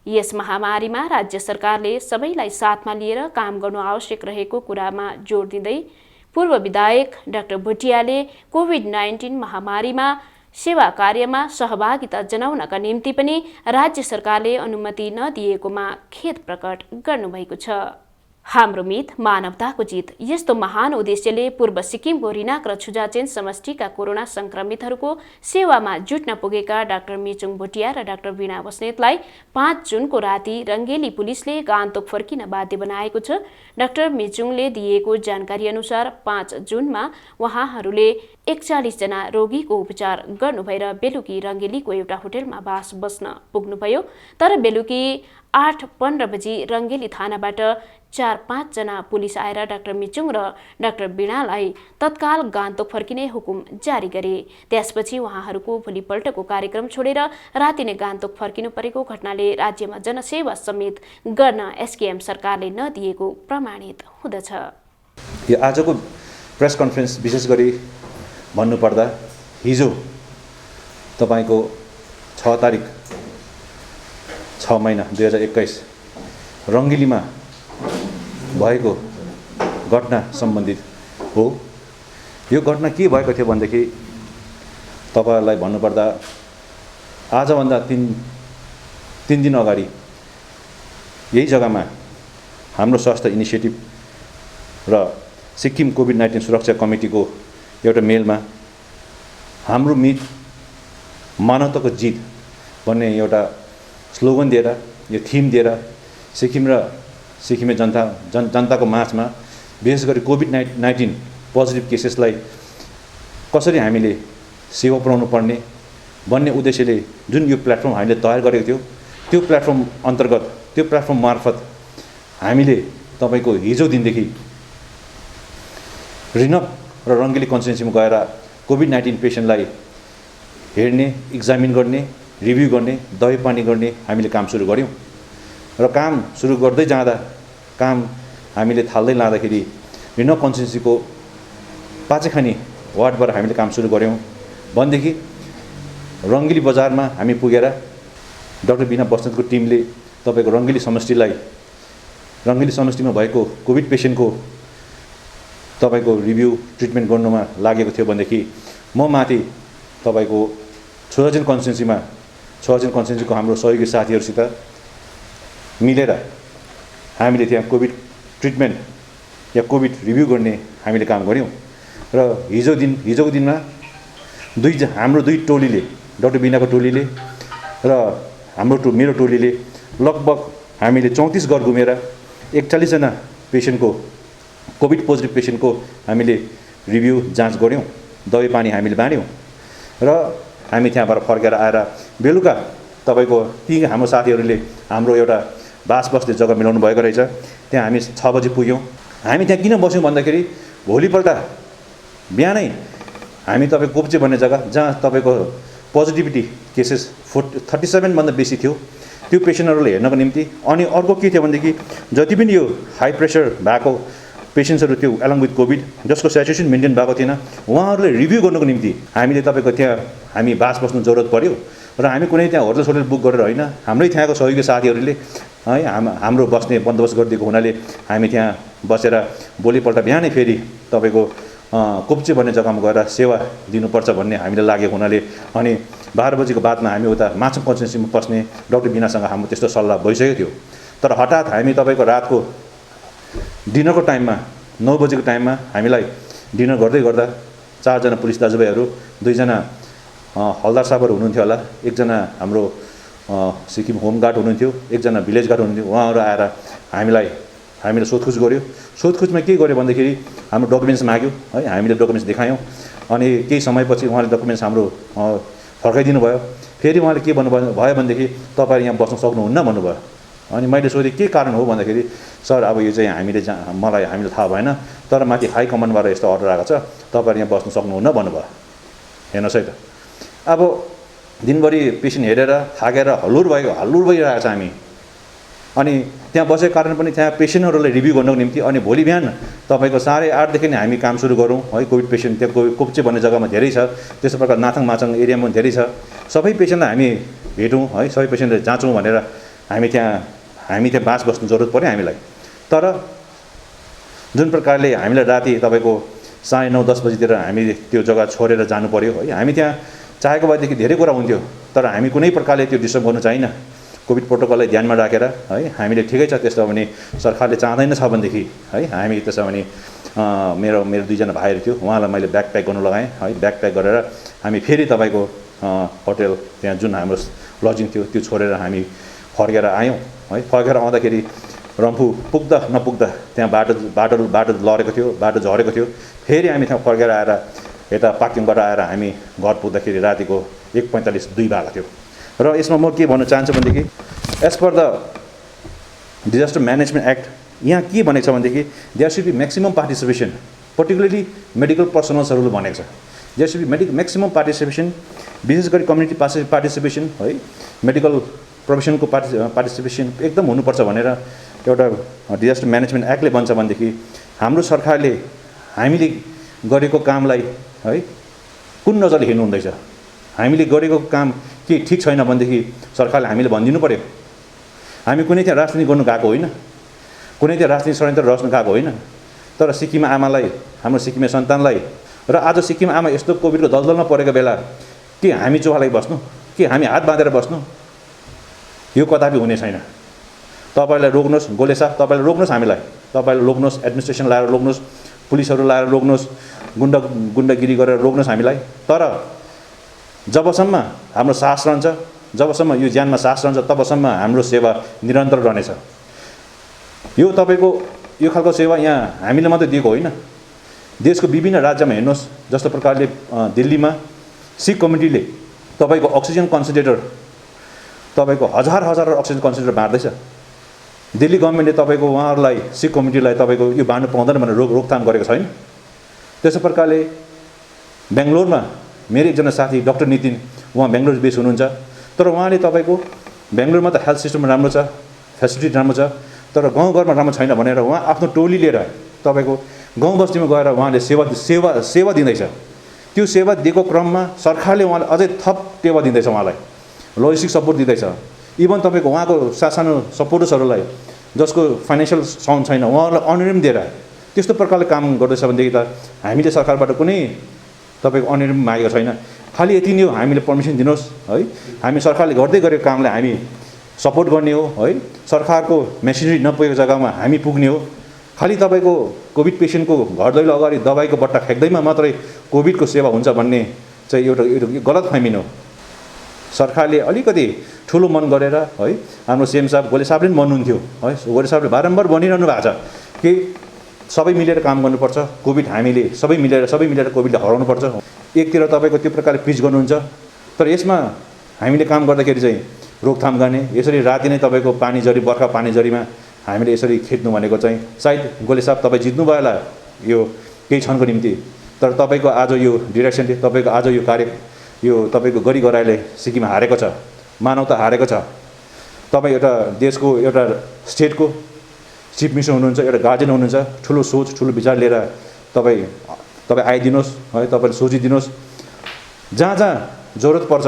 यस महामारीमा राज्य सरकारले सबैलाई साथमा लिएर काम गर्नु आवश्यक रहेको कुरामा जोड दिँदै पूर्व विधायक डाक्टर भुटियाले कोभिड-19 महामारीमा सेवा कार्यमा सहभागिता जनाउनका निम्ति पनि राज्य सरकारले अनुमति नदिएकोमा खेद प्रकट गर्नुभएको छ। हाम्रो मित मानवताको जित यस्तो महान उद्देश्यले पूर्व सिक्किमको रिनाक र छुजाचेन समष्टिका कोरोना संक्रमितहरूको सेवामा जुट्न पुगेका डाक्टर मिचुङ भुटिया र डाक्टर वीणा बस्नेतलाई 5 जुनको राति रङ्गेली पुलिसले गान्तोक फर्किन बाध्य बनाएको छ। डाक्टर मिचुङले दिएको जानकारी अनुसार 5 जुनमा उहाँहरूले 41 जना रोगीको उपचार गर्नु भएर बेलुकी रङ्गेलीको एउटा होटलमा बस्न पुग्नुभयो। तर बेलुकी 8:15 बजी रङ्गेली थानाबाट 4-5 जना पुलिस आएर डाक्टर मिचुङ र डाक्टर वीणालाई तत्काल गान्तोक फर्किने हुकुम जारी गरे। त्यसपछि उहाँहरूको भोलिपल्टको कार्यक्रम छोडेर राति नै गान्तोक फर्किनु परेको घटनाले राज्यमा जनसेवा समेत गर्न एसकेएम सरकारले नदिएको प्रमाणित हुँदछ। यो आजको प्रेस कन्फरेन्स विशेष गरी भन्नुपर्दा हिजो तपाईको 6 तारिक 6 महिना 2021 रङ्गेलीमा भएको घटना सम्बन्धित हो। यो घटना के भएको थियो भनेदेखि तपाईहरुलाई भन्नुपर्दा आजभन्दा 3 दिन अगाडि यही जग्गामा हाम्रो स्वास्थ्य इनिसिएटिभ र सिक्किम कोभिड-19 सुरक्षा कमिटीको एउटा मेलमा हाम्रो मित मानवताको जित भन्ने एउटा स्लोगन दिएर यो थीम दिएर सिक्किम र सिक्किमे जनताको माझमा विशेष गरी कोभिड-19 पोजिटिभ केसेसलाई कसरी हामीले सेवा पुर्याउनु पर्ने भन्ने उद्देश्यले जुन यो प्लेटफर्म हामीले तयार गरेको थियो त्यो प्लेटफर्म अन्तर्गत त्यो प्लेटफर्म मार्फत हामीले तपाईको हिजो दिनदेखि रिनक र रङ्गेली कन्स्टिट्युन्सीमा गएर कोभिड-19 पेसेन्टलाई हेर्ने, एक्जामिन गर्ने, रिभ्यू गर्ने, दबाई पानी गर्ने हामीले काम सुरु गर्यौं र काम सुरु गर्दै जाँदा काम हामीले थाल्दै लाँदाखेरि रिनक कन्स्टिट्युन्सीको पाचेखानी वार्डबाट हामीले काम सुरु गर्यौं भनेदेखि रङ्गेली बजारमा हामी पुगेर डाक्टर वीणा बस्नेतको टिमले तपाईको रङ्गेली समष्टिमा भएको कोभिड पेसेन्टको तपाईको रिभ्यू ट्रिटमेन्ट गर्नुमा लागेको थियो भनेदेखि म माथि तपाईको छोराजन कन्स्टिट्युन्सीको हाम्रो सहयोगी साथीहरुसित मिलेर हामीले त्यहाँ कोभिड ट्रिटमेन्ट या कोभिड रिभ्यू गर्ने हामीले काम गर्यौं र हिजोको दिनमा हाम्रो दुई टोलीले डाक्टर वीणाको टोलीले र मेरो टोलीले लगभग हामीले 34 घर घुमेर 41 जना पेसेन्टको कोभिड पोजिटिभ पेसेन्टको हामीले रिभ्यू जाँच गर्यौं, दबाई पानी हामीले बाँड्यौं र हामी त्यहाँबाट फर्केर आएर बेलुका तपाईको ती हाम्रो साथीहरूले हाम्रो एउटा बास बस्ने जग्गा मिलाउनु भएको रहेछ। त्यहाँ हामी 6 बजे पुग्यौं। हामी त्यहाँ किन बस्यौं भन्दाखेरि भोलिपल्ट बिहानै हामी तपाईको कोप्चे भन्ने जग्गा जहाँ तपाईको पोजिटिभिटी केसेस 37 भन्दा बेसी थियो त्यो पेसेन्टहरुले हेर्नको निम्ति अनि अर्को के थियो भनेदेखि जति पनि यो हाई प्रेसर भएको पेसेन्ट्सहरु थियो एलोङ विथ कोभिड जसको स्याचुरेसन मेन्टेन भएको थिएन उहाँहरुले रिभ्यू गर्नको निम्ति हामीले तपाईको त्यहाँ हामी बास बस्नु जरुरत पर्यो र हामी कुनै त्यहाँ होटल बुक गरेर हैन हाम्रै त्यहाँको सहयोगी साथीहरुले है हाम्रो बस्ने बन्दोबस्त गरिदिएको हुनाले हामी त्यहाँ बसेर भोलिपल्ट बिहानै फेरि तपाईको कोप्चे भन्ने जग्गामा गएर सेवा दिनुपर्छ भन्ने हामीले लागेको हुनाले अनि 12 बजेको बादमा हामी उता माछम कन्स्टिट्युन्सीमा पस्ने डाक्टर वीणासँग हाम्रो त्यस्तो सल्लाह भइसकेको थियो। तर हठात हामी तपाईको रातको डिनरको टाइममा 9 बजेको टाइममा हामीलाई डिनर गर्दै गर्दा 4 जना पुलिस दाजुभाइहरु 2 जना हलदार साहबहरु हुनुहुन्थ्यो होला, एकजना हाम्रो सिक्किम होम गार्ड हुनुहुन्थ्यो, एकजना भिलेज गार्ड हुनुहुन्थ्यो। उहाँहरु आएर हामीले सोधखोज गर्यो। सोधखोजमा के गर्यो भन्दाखेरि हाम्रो डकुमेन्ट्स माग्यो है, हामीले डकुमेन्ट्स देखायौं अनि केही समयपछि उहाँले डकुमेन्ट्स हाम्रो फर्काइदिनु भयो। फेरि उहाँले के भन्नुभयो भनेदेखि तपाईहरु यहाँ बस्न सक्नुहुन्न भन्नुभयो। अनि मैले सोधेँ के कारण हो भन्दाखेरि सर अब यो चाहिँ हामीले थाहा भएन तर माथि हाई कमान्डबाट यस्तो अर्डर आएको छ तपाईहरु यहाँ बस्न सक्नुहुन्न भन्नुभयो। हेर्नुस् है त अब दिनभरि पेसेन्ट हेरेर थाकेर हल्लुर भइरहेको छ हामी अनि त्यहाँ बसेको कारण पनि त्यहाँ पेसेन्टहरुलाई रिभ्यू गर्नको निम्ति अनि भोलि बिहान तपाईको 8:30 देखि नै हामी काम सुरु गरौँ है। कोभिड पेसेन्ट त्यहाँ कोप्चे भन्ने जग्गामा धेरै छ, त्यस्तो प्रकार नाथाङ माचङ एरियामा धेरै छ। सबै पेसेन्टलाई हामी भेटौँ है, सबै पेसेन्टलाई जाँचौँ भनेर हामी त्यहाँ बास बस्नु जरुरत पर्यो हामीलाई। तर जुन प्रकारले हामीलाई राति तपाईको 9:30-10 बजेतिर हामीले त्यो जग्गा छोडेर जानु पर्यो है। हामी त्यहाँ चाहेको भएदेखि धेरै कुरा हुन्थ्यो तर हामी कुनै प्रकारले त्यो डिस्टर्ब गर्नु चाहिन। कोभिड प्रोटोकललाई ध्यानमा राखेर है हामीले ठिकै छ त्यस्तो भने सरकारले चाहदैन छ भनेदेखि है हामी त्यसो भने मेरो 2 जना भाइहरु थियो उहाँलाई मैले ब्याग प्याक गर्नु लगाएँ है। ब्याग प्याक गरेर हामी फेरि तपाईको होटल त्यहाँ जुन हाम्रो लजिङ थियो त्यो छोडेर हामी फर्केर आयौं है। फर्केर आउँदाखेरि रम्फू पुग्दा नपुग्दा त्यहाँ बाटो लडेको थियो, बाटो झरेको थियो। फेरि हामी त्यहाँ फर्केर आएर यता पार्किङबाट आएर हामी घर पुग्दाखेरि रातिको 1:45 2 भएको थियो। र यसमा म के भन्न चाहन्छु भनेदेखि as per the disaster management act यहाँ के भनेको छ भनेदेखि there should be maximum participation, particularly medical पर्सनल्सहरूले भनेको छ there should be maximum participation, विशेष गरी कम्युनिटी पार्टिसिपेसन है, मेडिकल प्रोफेसनको पार्टिसिपेसन एकदम हुनुपर्छ भनेर एउटा डिजास्टर म्यानेजमेन्ट एक्टले भन्छ भनेदेखि हाम्रो सरकारले हामीले गरेको कामलाई है कुन नजरले हेर्नु हुँदैछ, हामीले गरेको काम के ठिक छैन भनेदेखि सरकारले हामीले भनिदिनु पर्यो। हामी कुनै त्यहाँ राजनीति गर्नु गएको होइन, कुनै त्यहाँ राजनीति षड्यन्त्र रच्नु गएको होइन, तर सिक्किम आमालाई, हाम्रो सिक्किमे सन्तानलाई र आज सिक्किम आमा यस्तो कोभिडको दलदलमा परेको बेला के हामी चोहालाई बस्नु, के हामी हात बाँधेर बस्नु, यो कदापि हुने छैन। तपाईँलाई रोक्नुहोस् गोलेसा, तपाईँलाई रोक्नुहोस्, हामीलाई तपाईँलाई रोक्नुहोस्, एडमिनिस्ट्रेसन लाएर रोक्नुहोस्, पुलिसहरू लाएर रोक्नुहोस्, गुन्डागिरी गरेर रोक्नुहोस् हामीलाई, तर जबसम्म हाम्रो सास रहन्छ, जबसम्म यो ज्यानमा सास रहन्छ, तबसम्म हाम्रो सेवा निरन्तर रहनेछ। यो तपाईँको यो खालको सेवा यहाँ हामीले मात्रै दिएको होइन, देशको विभिन्न राज्यमा हेर्नुहोस्, जस्तो प्रकारले दिल्लीमा सिख कम्युनिटीले तपाईँको अक्सिजन कन्सन्ट्रेटर, तपाईँको हजार अक्सिजन कन्सन्ट्रेटर बाँड्दैछ। दिल्ली गभर्मेन्टले तपाईँको उहाँहरूलाई, सिख कम्युनिटीलाई तपाईँको यो बाँड्नु पाउँदैन भनेर रोकथाम गरेको छैन। त्यसै प्रकारले बेङ्गलोरमा मेरो एकजना साथी डाक्टर नितिन, उहाँ बेङ्गलोर बेस हुनुहुन्छ, तर उहाँले तपाईँको बेङ्गलोरमा त हेल्थ सिस्टम राम्रो छ, फेसिलिटी राम्रो छ, तर गाउँघरमा राम्रो छैन भनेर उहाँ आफ्नो टोली लिएर तपाईँको गाउँ बस्तीमा गएर उहाँले सेवा दिँदैछ। त्यो सेवा दिएको क्रममा सरकारले उहाँलाई अझै थप टेवा दिँदैछ, उहाँलाई लोजिस्टिक सपोर्ट दिँदैछ। इभन तपाईँको उहाँको सानो सपोर्टर्सहरूलाई जसको फाइनेन्सियल साउन्ड छैन उहाँहरूलाई अनरिम दिएर त्यस्तो प्रकारले काम गर्दैछ भनेदेखि त हामीले सरकारबाट कुनै तपाईँको अनरिम मागेको छैन। खालि यति नै हो, हामीले पर्मिसन दिनुहोस् है, हामी सरकारले गर्दै गरेको कामलाई हामी सपोर्ट गर्ने हो है, सरकारको मेसिनरी नपुगेको जग्गामा हामी पुग्ने हो। खालि तपाईँको कोभिड पेसेन्टको घर दैलो अगाडि दबाईको बट्टा फ्याँक्दैमा मात्रै कोभिडको सेवा हुन्छ भन्ने चाहिँ एउटा गलत फहमी हो। सरकारले अलिकति ठुलो मन गरेर है, हाम्रो सीएम साहब गोले साहबले पनि भन्नुहुन्थ्यो है, गोले साहबले बारम्बार भनिरहनु भएको छ कि सबै मिलेर काम गर्नुपर्छ, कोभिड हामीले सबै मिलेर कोभिडलाई हराउनुपर्छ। एकतिर तपाईँको त्यो प्रकारले पिच गर्नुहुन्छ, तर यसमा हामीले काम गर्दाखेरि चाहिँ रोकथाम गर्ने, यसरी राति नै तपाईँको पानी झरी, बर्खा पानी झरीमा हामीले यसरी खेद्नु भनेको चाहिँ सायद गोले साहब तपाईँ जित्नुभयो होला यो केही क्षणको निम्ति, तर तपाईँको आज यो डिरेक्सनले, तपाईँको आज यो कार्य, यो तपाईँको गरी गराइले सिक्किम हारेको छ, मानवता हारेको छ। तपाईँ एउटा देशको एउटा स्टेटको चिफ मिनिस्टर हुनुहुन्छ, एउटा गार्जियन हुनुहुन्छ, ठुलो सोच ठुलो विचार लिएर तपाईँ आइदिनुहोस् है, तपाईँले सोचिदिनुहोस्, जहाँ जरुरत पर्छ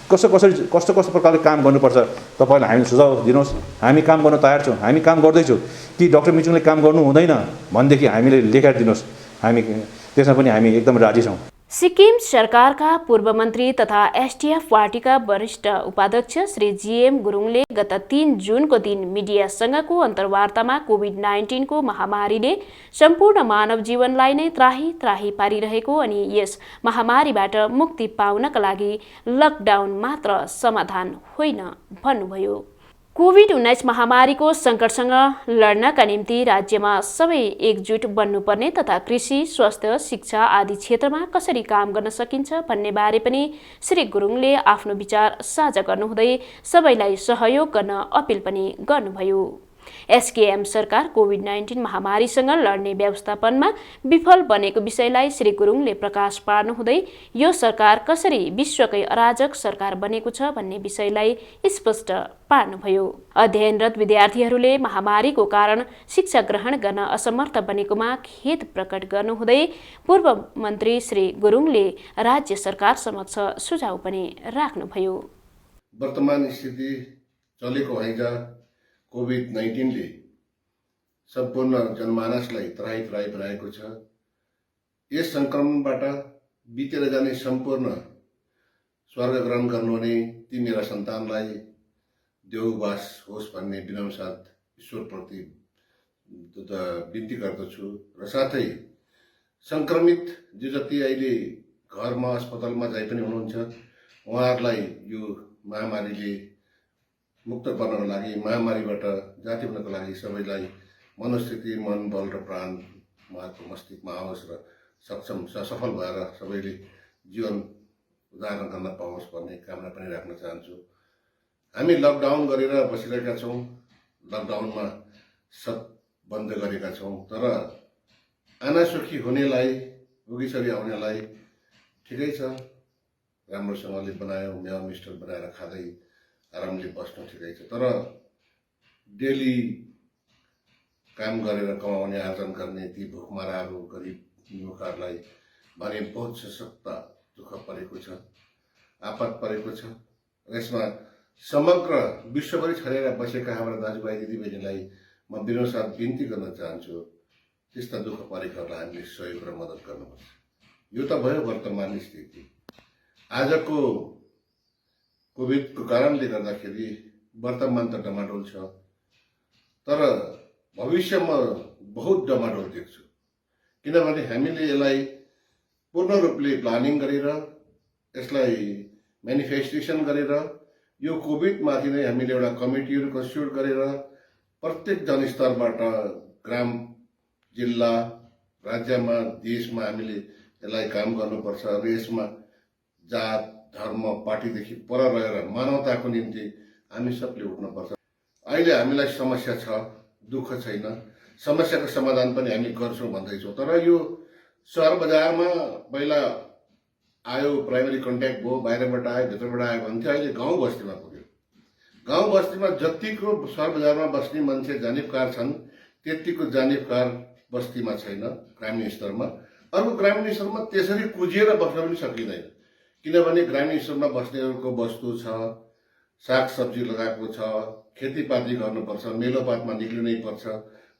कस्तो प्रकारले काम गर्नुपर्छ तपाईँले हामीले सुझाव दिनुहोस्। हामी काम गर्न तयार छौँ, हामी काम गर्दैछौँ। कि डाक्टर मिचुङले काम गर्नु हुँदैन भनेदेखि हामीले लेखाएर दिनुहोस्, हामी त्यसमा पनि हामी एकदम राजी छौँ। सिक्किम सरकारका पूर्व मन्त्री तथा एसडिएफ पार्टीका वरिष्ठ उपाध्यक्ष श्री जीएम गुरुङले गत 3 जुनको दिन मिडियासँगको अन्तर्वार्तामा कोभिड-19 को महामारीले सम्पूर्ण मानव जीवनलाई नै त्राही पारिरहेको अनि यस महामारीबाट मुक्ति पाउनका लागि लकडाउन मात्र समाधान होइन भन्नुभयो। कोभिड-19 महामारीको सङ्कटसँग लड्नका निम्ति राज्यमा सबै एकजुट बन्नुपर्ने तथा कृषि, स्वास्थ्य, शिक्षा आदि क्षेत्रमा कसरी काम गर्न सकिन्छ भन्ने बारे पनि श्री गुरुङले आफ्नो विचार साझा गर्नुहुँदै सबैलाई सहयोग गर्न अपिल पनि गर्नुभयो। एसकेएम सरकार कोभिड-19 महामारीसँग लड्ने व्यवस्थापनमा विफल बनेको विषयलाई श्री गुरुङले प्रकाश पार्नुहुँदै यो सरकार कसरी विश्वकै अराजक सरकार बनेको छ भन्ने विषयलाई स्पष्ट पार्नुभयो। अध्ययनरत विद्यार्थीहरूले महामारीको कारण शिक्षा ग्रहण गर्न असमर्थ बनेकोमा खेद प्रकट गर्नुहुँदै पूर्व मन्त्री श्री गुरुङले राज्य सरकार समक्ष सुझाव पनि राख्नुभयो। वर्तमान स्थिति चलेको हैजा कोभिड-19 ले सम्पूर्ण जनमानसलाई त्राही पारेको छ। यस संक्रमणबाट बितेर जाने सम्पूर्ण स्वर्ग ग्रहण गर्नुहुने ती मेरा सन्तानलाई देववास होस् भन्ने विनम्र साथ ईश्वरप्रति बिन्ती गर्दछु र साथै संक्रमित जो जति अहिले घरमा अस्पतालमा जाइ पनि हुनुहुन्छ उहाँहरूलाई यो महामारीले मुक्त गर्नको लागि, महामारीबाट जाति हुनको लागि सबैलाई मनोस्थिति, मन, बल र प्राण उहाँको मस्तिष्कमा आओस् र सफल भएर सबैले जीवन उदाहरण गर्न पाओस् भन्ने कामना पनि राख्न चाहन्छु। हामी लकडाउन गरेर बसिरहेका छौँ। लकडाउनमा सब बन्द गरेका छौँ। तर आनासुखी हुनेलाई, उगिसरी आउनेलाई ठिकै छ, राम्रोसँगले बनायो, मेवा मिस्टर बनाएर खाँदै आरामले बस्नु ठिकै छ। तर डेली काम गरेर कमाउने, आर्जन गर्ने ती भुकमराहरू, गरिब युवकहरूलाई भने बहुत सशक्त दुःख परेको छ, आपत परेको छ। यसमा समग्र विश्वभरि छरेर बसेका हाम्रा दाजुभाइ दिदीबहिनीलाई म विनम्रसाथ बिन्ती गर्न चाहन्छु, त्यस्ता दुःख परेकाहरूलाई हामीले सहयोग र मद्दत गर्नुपर्छ। यो त भयो वर्तमान स्थिति। आजको कोभिडको कारणले गर्दाखेरि वर्तमान त डमाडोल छ, तर भविष्यमा बहुत डमाडोल देख्छु। किनभने हामीले यसलाई पूर्ण रूपले प्लानिङ गरेर, यसलाई म्यानिफेस्टेसन गरेर, यो कोभिडमाथि नै हामीले एउटा कमिटीहरू कन्स्टिट्युट गरेर प्रत्येक जनस्तरबाट ग्राम, जिल्ला, राज्यमा, देशमा हामीले यसलाई काम गर्नुपर्छ। र यसमा जात, धर्म, पार्टीदेखि पर रहेर मानवताको निम्ति हामी सबले उठ्नुपर्छ। अहिले हामीलाई समस्या छ, दुःख छैन, समस्याको समाधान पनि हामी गर्छौँ भन्दैछौँ। तर यो सहर बजारमा पहिला आयो, प्राइमेरी कन्ट्याक्ट भयो, बाहिरबाट आयो, भित्रबाट आयो भन्थ्यो। अहिले गाउँ बस्तीमा पुग्यो। गाउँ बस्तीमा जतिको सहर बजारमा बस्ने मान्छे जानिबकार छन्, त्यतिको जानिबकार बस्तीमा छैन, ग्रामीण स्तरमा। अर्को ग्रामीण स्तरमा त्यसरी कुजिएर बस्न पनि सकिँदैन, किनभने ग्रामीण स्तरमा बस्नेहरूको वस्तु छ, साग सब्जी लगाएको छ, खेतीपाती गर्नुपर्छ, मेलोपातमा निक्लिनै पर्छ।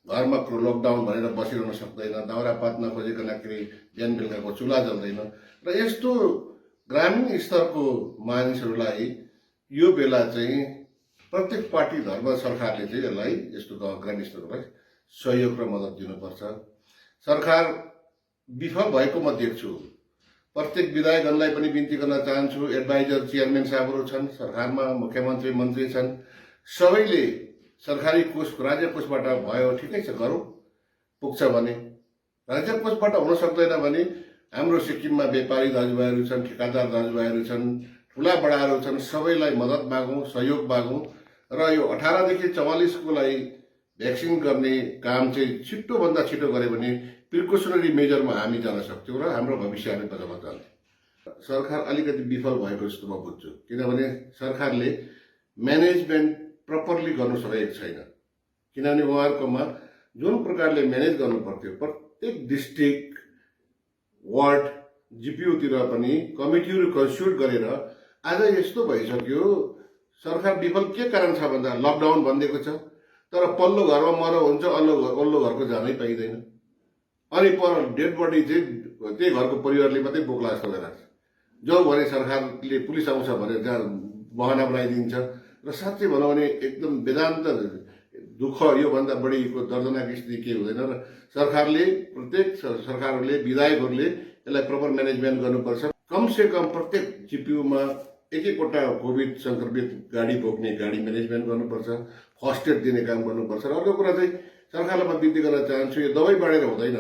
घरमा लकडाउन भनेर बसिरहन सक्दैन, दाउरापात नखोजिकनखेरि बिहान बेलुकाको चुल्हा जल्दैन। र यस्तो ग्रामीण स्तरको मानिसहरूलाई यो बेला चाहिँ प्रत्येक पार्टी, धर्म, सरकारले चाहिँ यसलाई, यस्तो ग्रामीण स्तरलाई सहयोग र मद्दत दिनुपर्छ। सरकार विफल भएको म देख्छु। प्रत्येक विधायकहरूलाई पनि बिन्ती गर्न चाहन्छु, एडभाइजर चेयरम्यान साहबहरू छन् सरकारमा, मुख्यमन्त्री, मन्त्री छन्, सबैले सरकारी कोष, राज्य कोषबाट भयो ठिकै छ, गरौँ, पुग्छ भने। राज्य कोषबाट हुन सक्दैन भने हाम्रो सिक्किममा व्यापारी दाजुभाइहरू छन्, ठेकादार दाजुभाइहरू छन्, ठुला बडाहरू छन्, सबैलाई मद्दत मागौँ, सहयोग मागौँ। र यो 18 देखि 44 को लागि भ्याक्सिन गर्ने काम चाहिँ छिटोभन्दा छिटो गऱ्यो भने प्रिकसनरी मेजरमा हामी जान सक्छौँ र हाम्रो भविष्य हामी बचाउन चाहन्छौँ। सरकार अलिकति विफल भएको जस्तो म बुझ्छु, किनभने सरकारले म्यानेजमेन्ट प्रपरली गर्नु सकेको छैन। किनभने उहाँहरूकोमा जुन प्रकारले म्यानेज गर्नु पर्थ्यो, प्रत्येक डिस्ट्रिक्ट, वार्ड, जिपिओतिर पनि कमिटीहरू कन्स्टिट्युट गरेर आज यस्तो भइसक्यो। सरकार विफल के कारण छ भन्दा लकडाउन भनिदिएको छ, तर पल्लो घरमा मरो हुन्छ, अल्लो घरको जानै पाइँदैन। अनि पर डेड बडी चाहिँ त्यही घरको परिवारले मात्रै बोक्ला जस्तो भइरहेको छ। जो भने सरकारले पुलिस आउँछ भने जहाँ बहाना बनाइदिन्छ। र साँच्चै भनौँ भने एकदम वेदान्त दुःख, योभन्दा बढीको दर्दनाक स्थिति के हुँदैन। र सरकारले, प्रत्येक सरकारहरूले, विधायकहरूले यसलाई प्रपर म्यानेजमेन्ट गर्नुपर्छ। कमसे कम प्रत्येक जिपिओमा एक-एकवटा कोभिड सङ्क्रमित गाडी बोक्ने गाडी म्यानेजमेन्ट गर्नुपर्छ, फर्स्ट एड दिने काम गर्नुपर्छ। र अर्को कुरा चाहिँ सरकारलाई म बिन्ती गर्न चाहन्छु, यो दबाई बाँडेर हुँदैन।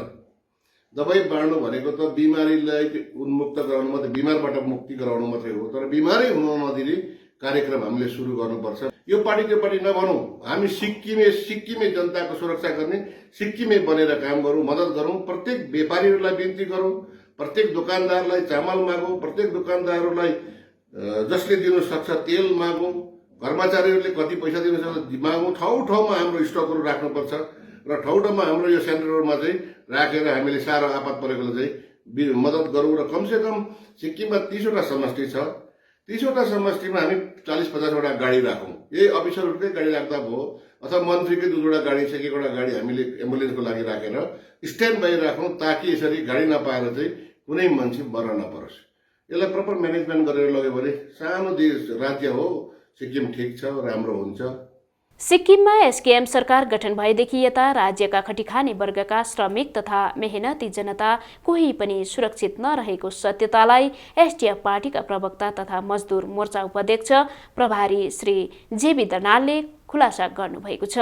दबाई बाँड्नु भनेको त बिमारीलाई उन्मुक्त गराउनु मात्रै, बिमारबाट मुक्ति गराउनु मात्रै हो। तर बिमारै हुन नदिने कार्यक्रम हामीले सुरु गर्नुपर्छ। यो पार्टी त्यो पार्टी नभनौँ, हामी सिक्किमे जनताको सुरक्षा गर्ने, सिक्किमे बनेर काम गरौँ, मद्दत गरौँ। प्रत्येक व्यापारीहरूलाई बिन्ती गरौँ, प्रत्येक दोकानदारलाई चामल मागौँ, प्रत्येक दोकानदारहरूलाई जसले दिनु सक्छ तेल मागौँ, कर्मचारीहरूले कति पैसा दिनु सक्छ मागौँ। ठाउँमा हाम्रो स्टकहरू राख्नुपर्छ र ठाउँमा हाम्रो यो सेन्टरहरूमा चाहिँ राखेर हामीले साह्रो आपत परेकोलाई चाहिँ मद्दत गरौँ। र कमसेकम सिक्किममा 30वटा समष्टि छ, 30वटा समष्टिमा हामी 40-50 वटा गाडी राखौँ। यही अफिसरहरूकै गाडी राख्दा भयो, अथवा मन्त्रीकै 2-वटा गाडी छ, 1-वटा गाडी हामीले एम्बुलेन्सको लागि राखेर स्ट्यान्ड बाई राखौँ, ताकि यसरी गाडी नपाएर चाहिँ कुनै मान्छे मर्न नपरोस्। यसलाई प्रपर म्यानेजमेन्ट गरेर लग्यो भने सानो देश, राज्य हो सिक्किम, ठिक छ, राम्रो हुन्छ। सिक्किममा एसकेएम सरकार गठन भएदेखि यता राज्यका खटिखाने वर्गका श्रमिक तथा मेहनती जनता कोही पनि सुरक्षित नरहेको सत्यतालाई एसडिएफ पार्टीका प्रवक्ता तथा मजदुर मोर्चा उपाध्यक्ष प्रभारी श्री जेबी दर्नालले खुलासा गर्नुभएको छ।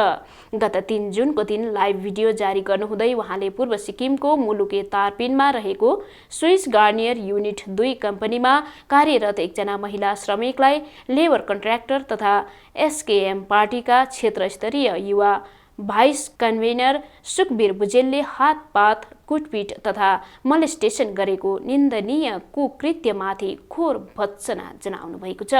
गत 3 जुनको दिन लाइभ भिडियो जारी गर्नुहुँदै उहाँले पूर्व सिक्किमको मुलुके तारपिनमा रहेको स्विस गार्नियर युनिट 2 कम्पनीमा कार्यरत एकजना महिला श्रमिकलाई लेबर कन्ट्र्याक्टर तथा एसकेएम पार्टीका क्षेत्र स्तरीय युवा भाइस कन्भेनर सुखबीर भुजेलले हातपात, कुटपिट तथा मलेस्टेसन गरेको निन्दनीय कुकृत्यमाथि घोर भत्सना जनाउनु भएको छ।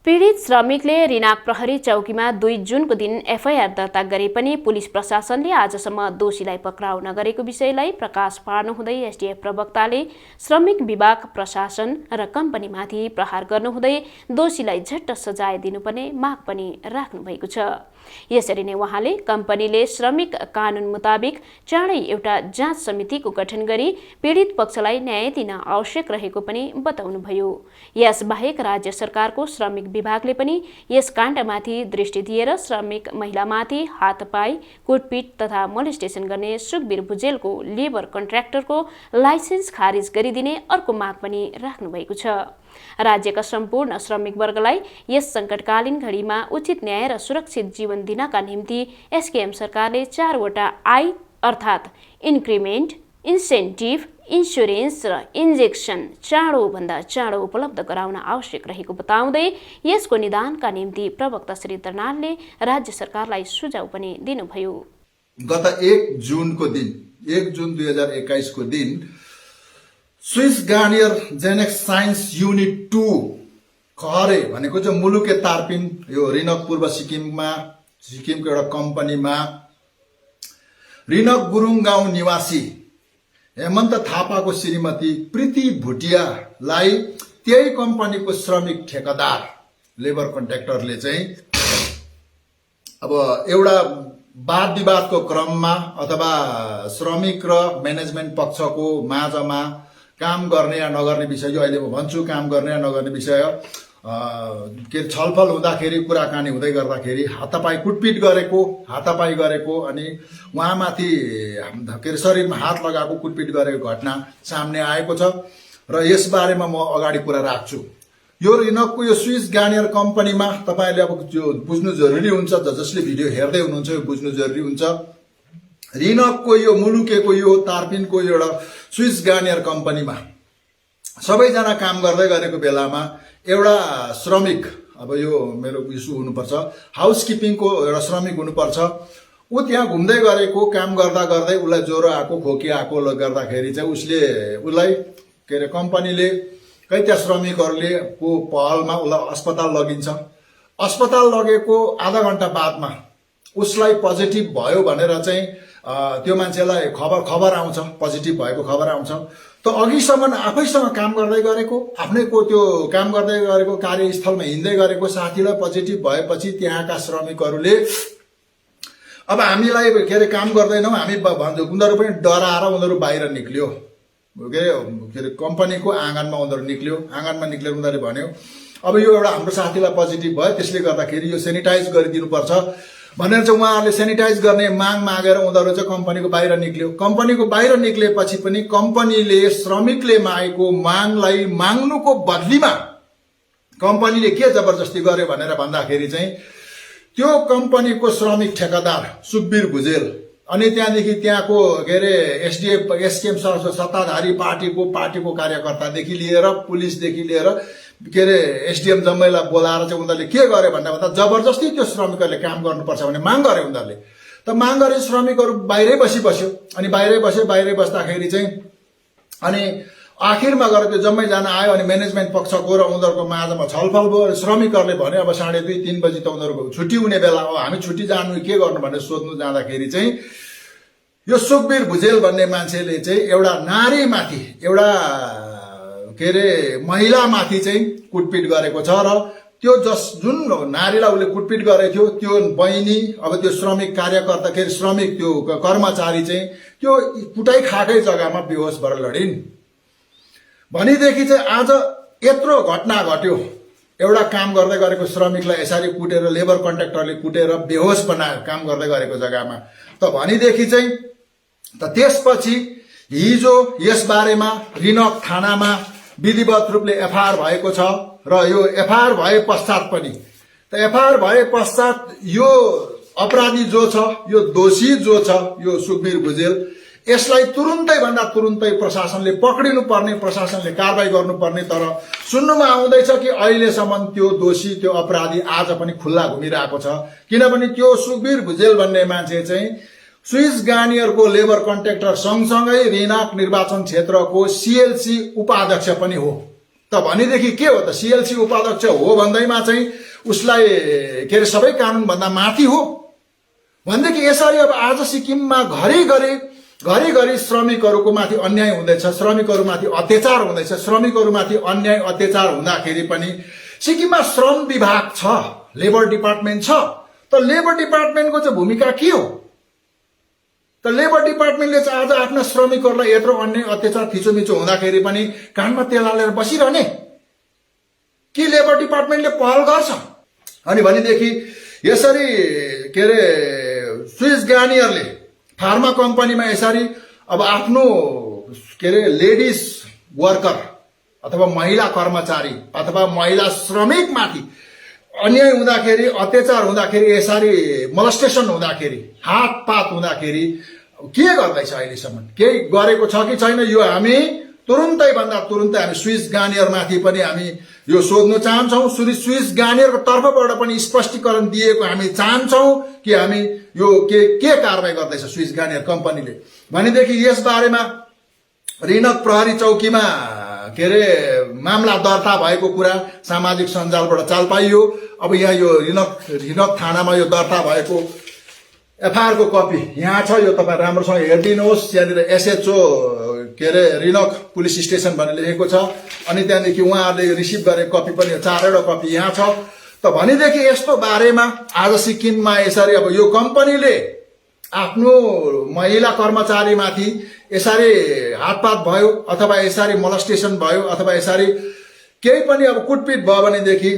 पीडित श्रमिकले रिनाक प्रहरी चौकीमा 2 जुनको दिन एफआईआर दर्ता गरे पनि पुलिस प्रशासनले आजसम्म दोषीलाई पक्राउ नगरेको विषयलाई प्रकाश पार्नुहुँदै एसडीएफ प्रवक्ताले श्रमिक विभाग, प्रशासन र कम्पनीमाथि प्रहार गर्नुहुँदै दोषीलाई झट्ट सजाय दिनुपर्ने माग पनि राख्नु भएको छ। यसरी नै उहाँले कम्पनीले श्रमिक कानून मुताबिक चाँडै एउटा जाँच समितिको गठन गरी पीडित पक्षलाई न्याय दिन आवश्यक रहेको पनि बताउनुभयो। यसबाहेक राज्य सरकारको श्रमिक विभागले पनि यस काण्डमाथि दृष्टि दिएर श्रमिक महिलामाथि हातपाई, कुटपिट तथा मोलेस्टेसन गर्ने सुखबीर भुजेलको लेबर कन्ट्र्याक्टरको लाइसेन्स खारिज गरिदिने अर्को माग पनि राख्नु भएको छ। राज्यका सम्पूर्ण श्रमिक वर्गलाई यस सङ्कटकालीन घडीमा उचित न्याय र सुरक्षित जीवन दिनका निम्ति एसकेएम सरकारले 4 वटा आई अर्थात् इन्क्रिमेन्ट, इन्सेन्टिभ, इन्स्योरेन्स र इन्जेक्सन चाँडोभन्दा चाँडो उपलब्ध गराउन आवश्यक रहेको बताउँदै यसको निदानका निम्ति प्रवक्ता श्री दर्नालले राज्य सरकारलाई सुझाव पनि दिनुभयो। गत 1 जुन 2021 को दिन स्विस गार्नियर जेनेक्स साइन्स युनिट 2 खहरे भनेको चाहिँ मुलुके तारपिन यो रिनक पूर्व सिक्किमको एउटा कम्पनीमा रिनक गुरुङ गाउँ निवासी हेमन्त थापाको श्रीमती प्रीति भुटियालाई त्यही कम्पनीको श्रमिक ठेकेदार लेबर कन्ट्र्याक्टरले चाहिँ अब एउटा वाद विवादको क्रममा अथवा श्रमिक र म्यानेजमेन्ट पक्षको माझमा काम गर्ने या नगर्ने विषय, यो अहिले म भन्छु काम गर्ने या नगर्ने विषय के छलफल हुँदाखेरि, कुराकानी हुँदै गर्दाखेरि हातापाई गरेको अनि उहाँमाथि के शरीरमा हात लगाएको, कुटपिट गरेको घटना सामने आएको छ र यसबारेमा म अगाडि कुरा राख्छु। यो रिनकको यो स्विस गार्नियर कम्पनीमा तपाईले अब जो बुझ्नु जरुरी हुन्छ, जसले भिडियो हेर्दै हुनुहुन्छ यो बुझ्नु जरुरी हुन्छ। रिनकको यो मुलुकेको यो तारपिनको एउटा स्विस गार्नियर कम्पनीमा सबैजना काम गर्दै गरेको बेलामा एउटा श्रमिक, अब यो मेरो इस्यु हुनुपर्छ, हाउसकिपिङको एउटा श्रमिक हुनुपर्छ, ऊ त्यहाँ घुम्दै गरेको काम गर्दा गर्दै उसलाई ज्वरो आएको, खोकी आएको गर्दाखेरि चाहिँ उसलाई के अरे कम्पनीले त्यहाँ श्रमिकहरूले को पहलमा उसलाई अस्पताल लगिन्छ। अस्पताल लगेको आधा घण्टा बादमा उसलाई पोजिटिभ भयो भनेर चाहिँ त्यो मान्छेलाई खबर आउँछ, पोजिटिभ भएको खबर आउँछ। त अघिसम्म आफैसँग काम गर्दै गरेको, आफ्नैको त्यो काम गर्दै गरेको कार्यस्थलमा हिँड्दै गरेको साथीलाई पोजिटिभ भएपछि त्यहाँका श्रमिकहरूले अब हामीलाई के अरे काम गर्दैनौँ हामी उनीहरू पनि डराएर उनीहरू बाहिर निक्लियो, के अरे कम्पनीको आँगनमा उनीहरू निक्लियो। आँगनमा निक्लेर उनीहरूले भन्यो अब यो एउटा हाम्रो साथीलाई पोजिटिभ भयो, त्यसले गर्दाखेरि यो सेनिटाइज गरिदिनुपर्छ भनेर चाहिँ उहाँहरूले सेनिटाइज गर्ने माग मागेर उनीहरू चाहिँ कम्पनीको बाहिर निक्लियो। कम्पनीको बाहिर निक्लेपछि पनि कम्पनीले श्रमिकले मागेको मागलाई माग्नुको बदलीमा कम्पनीले के जबरजस्ती गर्यो भनेर भन्दाखेरि चाहिँ त्यो कम्पनीको श्रमिक ठेकेदार सुखबीर भुजेल अनि त्यहाँदेखि त्यहाँको के अरे एसकेएम सत्ताधारी पार्टीको कार्यकर्तादेखि लिएर पुलिसदेखि लिएर के अरे एसडीएम जम्मैलाई बोलाएर चाहिँ उनीहरूले के गर्यो भन्दा जबरजस्ती त्यो श्रमिकहरूले काम गर्नुपर्छ भन्ने माग गरे उनीहरूले। त माग गरे श्रमिकहरू बाहिरै बस्यो अनि बाहिरै बस्दाखेरि चाहिँ अनि आखिरमा गएर त्यो जम्मैजना आयो अनि म्यानेजमेन्ट पक्षको र उनीहरूको माझमा छलफल भयो। श्रमिकहरूले भन्यो अब 2:30-3 बजी त उनीहरूको छुट्टी हुने बेला हो, हामी छुट्टी जानु के गर्नु भनेर सोध्नु जाँदाखेरि चाहिँ यो सुखबीर भुजेल भन्ने मान्छेले चाहिँ एउटा नारीमाथि, एउटा के अरे महिलामाथि चाहिँ कुटपिट गरेको छ र त्यो जुन नारीलाई उसले कुटपिट गरेको थियो त्यो बहिनी अब त्यो श्रमिक कार्यकर्ता के श्रमिक त्यो कर्मचारी चाहिँ त्यो कुटाई खाएकै जग्गामा बेहोस भएर लडिन्। भनेदेखि चाहिँ आज यत्रो घटना घट्यो, एउटा काम गर्दै गरेको श्रमिकलाई यसरी कुटेर लेबर कन्ट्र्याक्टरले कुटेर बेहोस बनायो काम गर्दै गरेको जग्गामा। त भनेदेखि चाहिँ त त्यसपछि हिजो यस बारेमा रिनक थानामा विधिवत रूपले एफआईआर भएको छ र यो एफआईआर भए पश्चात पनि त एफआईआर भए पश्चात यो अपराधी जो छ, यो दोषी जो छ, यो सुखबीर भुजेल, यसलाई तुरुन्तै भन्दा तुरुन्तै प्रशासनले पक्रिनु पर्ने, प्रशासनले कारबाही गर्नुपर्ने। तर सुन्नुमा आउँदैछ कि अहिलेसम्म त्यो दोषी, त्यो अपराधी आज पनि खुल्ला घुमिरहेको छ। किनभने त्यो सुखबीर भुजेल भन्ने मान्छे चाहिँ स्विस गार्नियरको लेबर कन्ट्र्याक्टर सँगसँगै रिनाक निर्वाचन क्षेत्रको सीएलसी उपाध्यक्ष पनि हो। त भनेदेखि के हो त, सीएलसी उपाध्यक्ष हो भन्दैमा चाहिँ उसलाई के अरे सबै कानुनभन्दा माथि हो भनेदेखि यसरी अब आज सिक्किममा घरिघरि श्रमिकहरूको माथि अन्याय हुँदैछ, श्रमिकहरूमाथि अत्याचार हुँदैछ। श्रमिकहरूमाथि अन्याय अत्याचार हुँदाखेरि पनि सिक्किममा श्रम विभाग छ, लेबर डिपार्टमेन्ट छ। त लेबर डिपार्टमेन्टको चाहिँ भूमिका के हो त? लेबर डिपार्टमेन्टले चाहिँ आज आफ्ना श्रमिकहरूलाई यत्रो अन्याय अत्याचार थिचोमिचो हुँदाखेरि पनि कानमा तेल हालेर बसिरहने कि लेबर डिपार्टमेन्टले पहल गर्छ? अनि भनेदेखि यसरी के अरे स्विस गार्नियरले फार्मा कम्पनीमा यसरी अब आफ्नो के अरे लेडिज वर्कर अथवा महिला कर्मचारी अथवा महिला श्रमिक माथि अन्याय हुँदाखेरि, अत्याचार हुँदाखेरि, यसरी मोलेस्टेसन हुँदाखेरि, हातपात हुँदाखेरि के गर्दैछ? अहिलेसम्म केही गरेको छ कि छैन? यो हामी तुरुन्तै भन्दा तुरुन्तै हामी स्विस गार्नियरमाथि पनि हामी यो सोध्न चाहन्छौँ। स्विस गार्नियरको तर्फबाट पनि स्पष्टीकरण दिएको हामी चाहन्छौँ कि हामी यो के कारबाही गर्दैछ स्विस गार्नियर कम्पनीले। भनेदेखि यस बारेमा रिनक प्रहरी चौकीमा के अरे मामला दर्ता भएको कुरा सामाजिक सञ्जालबाट चाल पाइयो। अब यहाँ यो रिनक थानामा यो दर्ता भएको एफआईआर को कपी यहाँ छ, यो तपाईँ राम्रोसँग हेरिदिनुहोस्। यहाँनिर एसएचओ के अरे रिनक पुलिस स्टेसन भनेर लेखेको छ। अनि त्यहाँदेखि उहाँहरूले रिसिभ गरेको कपी पनि 4वटा कपी यहाँ छ। त भनेदेखि यस्तो बारेमा आज सिक्किममा यसरी अब यो कम्पनीले आफ्नो महिला कर्मचारीमाथि यसरी हातपात भयो अथवा यसरी मोलेस्टेसन भयो अथवा यसरी केही पनि अब कुटपिट भयो भनेदेखि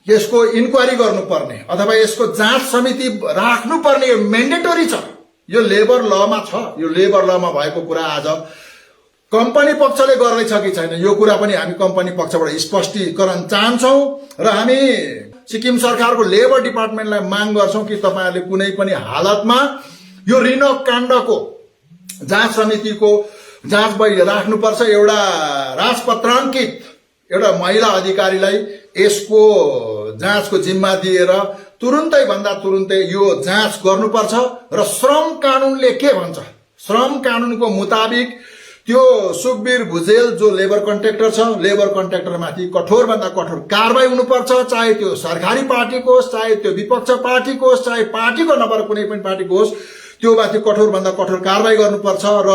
यसको इन्क्वायरी गर्नुपर्ने अथवा यसको जाँच समिति राख्नुपर्ने यो मेन्डेटरी छ। यो लेबर लमा छ। यो लेबर लमा भएको कुरा आज कम्पनी पक्षले गर्दैछ कि छैन यो कुरा पनि हामी कम्पनी पक्षबाट स्पष्टीकरण चाहन्छौँ। र हामी सिक्किम सरकारको लेबर डिपार्टमेन्टलाई माग गर्छौँ कि तपाईहरुले कुनै पनि हालतमा यो रिनक काण्डको जाँच समितिको जाँच बहिनी राख्नुपर्छ। एउटा राजपत्राङ्कित एउटा महिला अधिकारीलाई यसको जाँचको जिम्मा दिएर तुरुन्तै भन्दा तुरुन्तै यो जाँच गर्नुपर्छ। र श्रम कानूनले के भन्छ, श्रम कानूनको मुताबिक त्यो सुखबीर भुजेल जो लेबर कन्ट्र्याक्टर छ, लेबर कन्ट्र्याक्टरमाथि कठोर भन्दा कठोर कारबाही हुनुपर्छ। चाहे त्यो सरकारी पार्टीको होस्, चाहे त्यो विपक्ष पार्टीको होस्, चाहे पार्टीको नभएर कुनै पनि पार्टीको होस्, त्यो माथि कठोर भन्दा कठोर कारबाही गर्नुपर्छ। र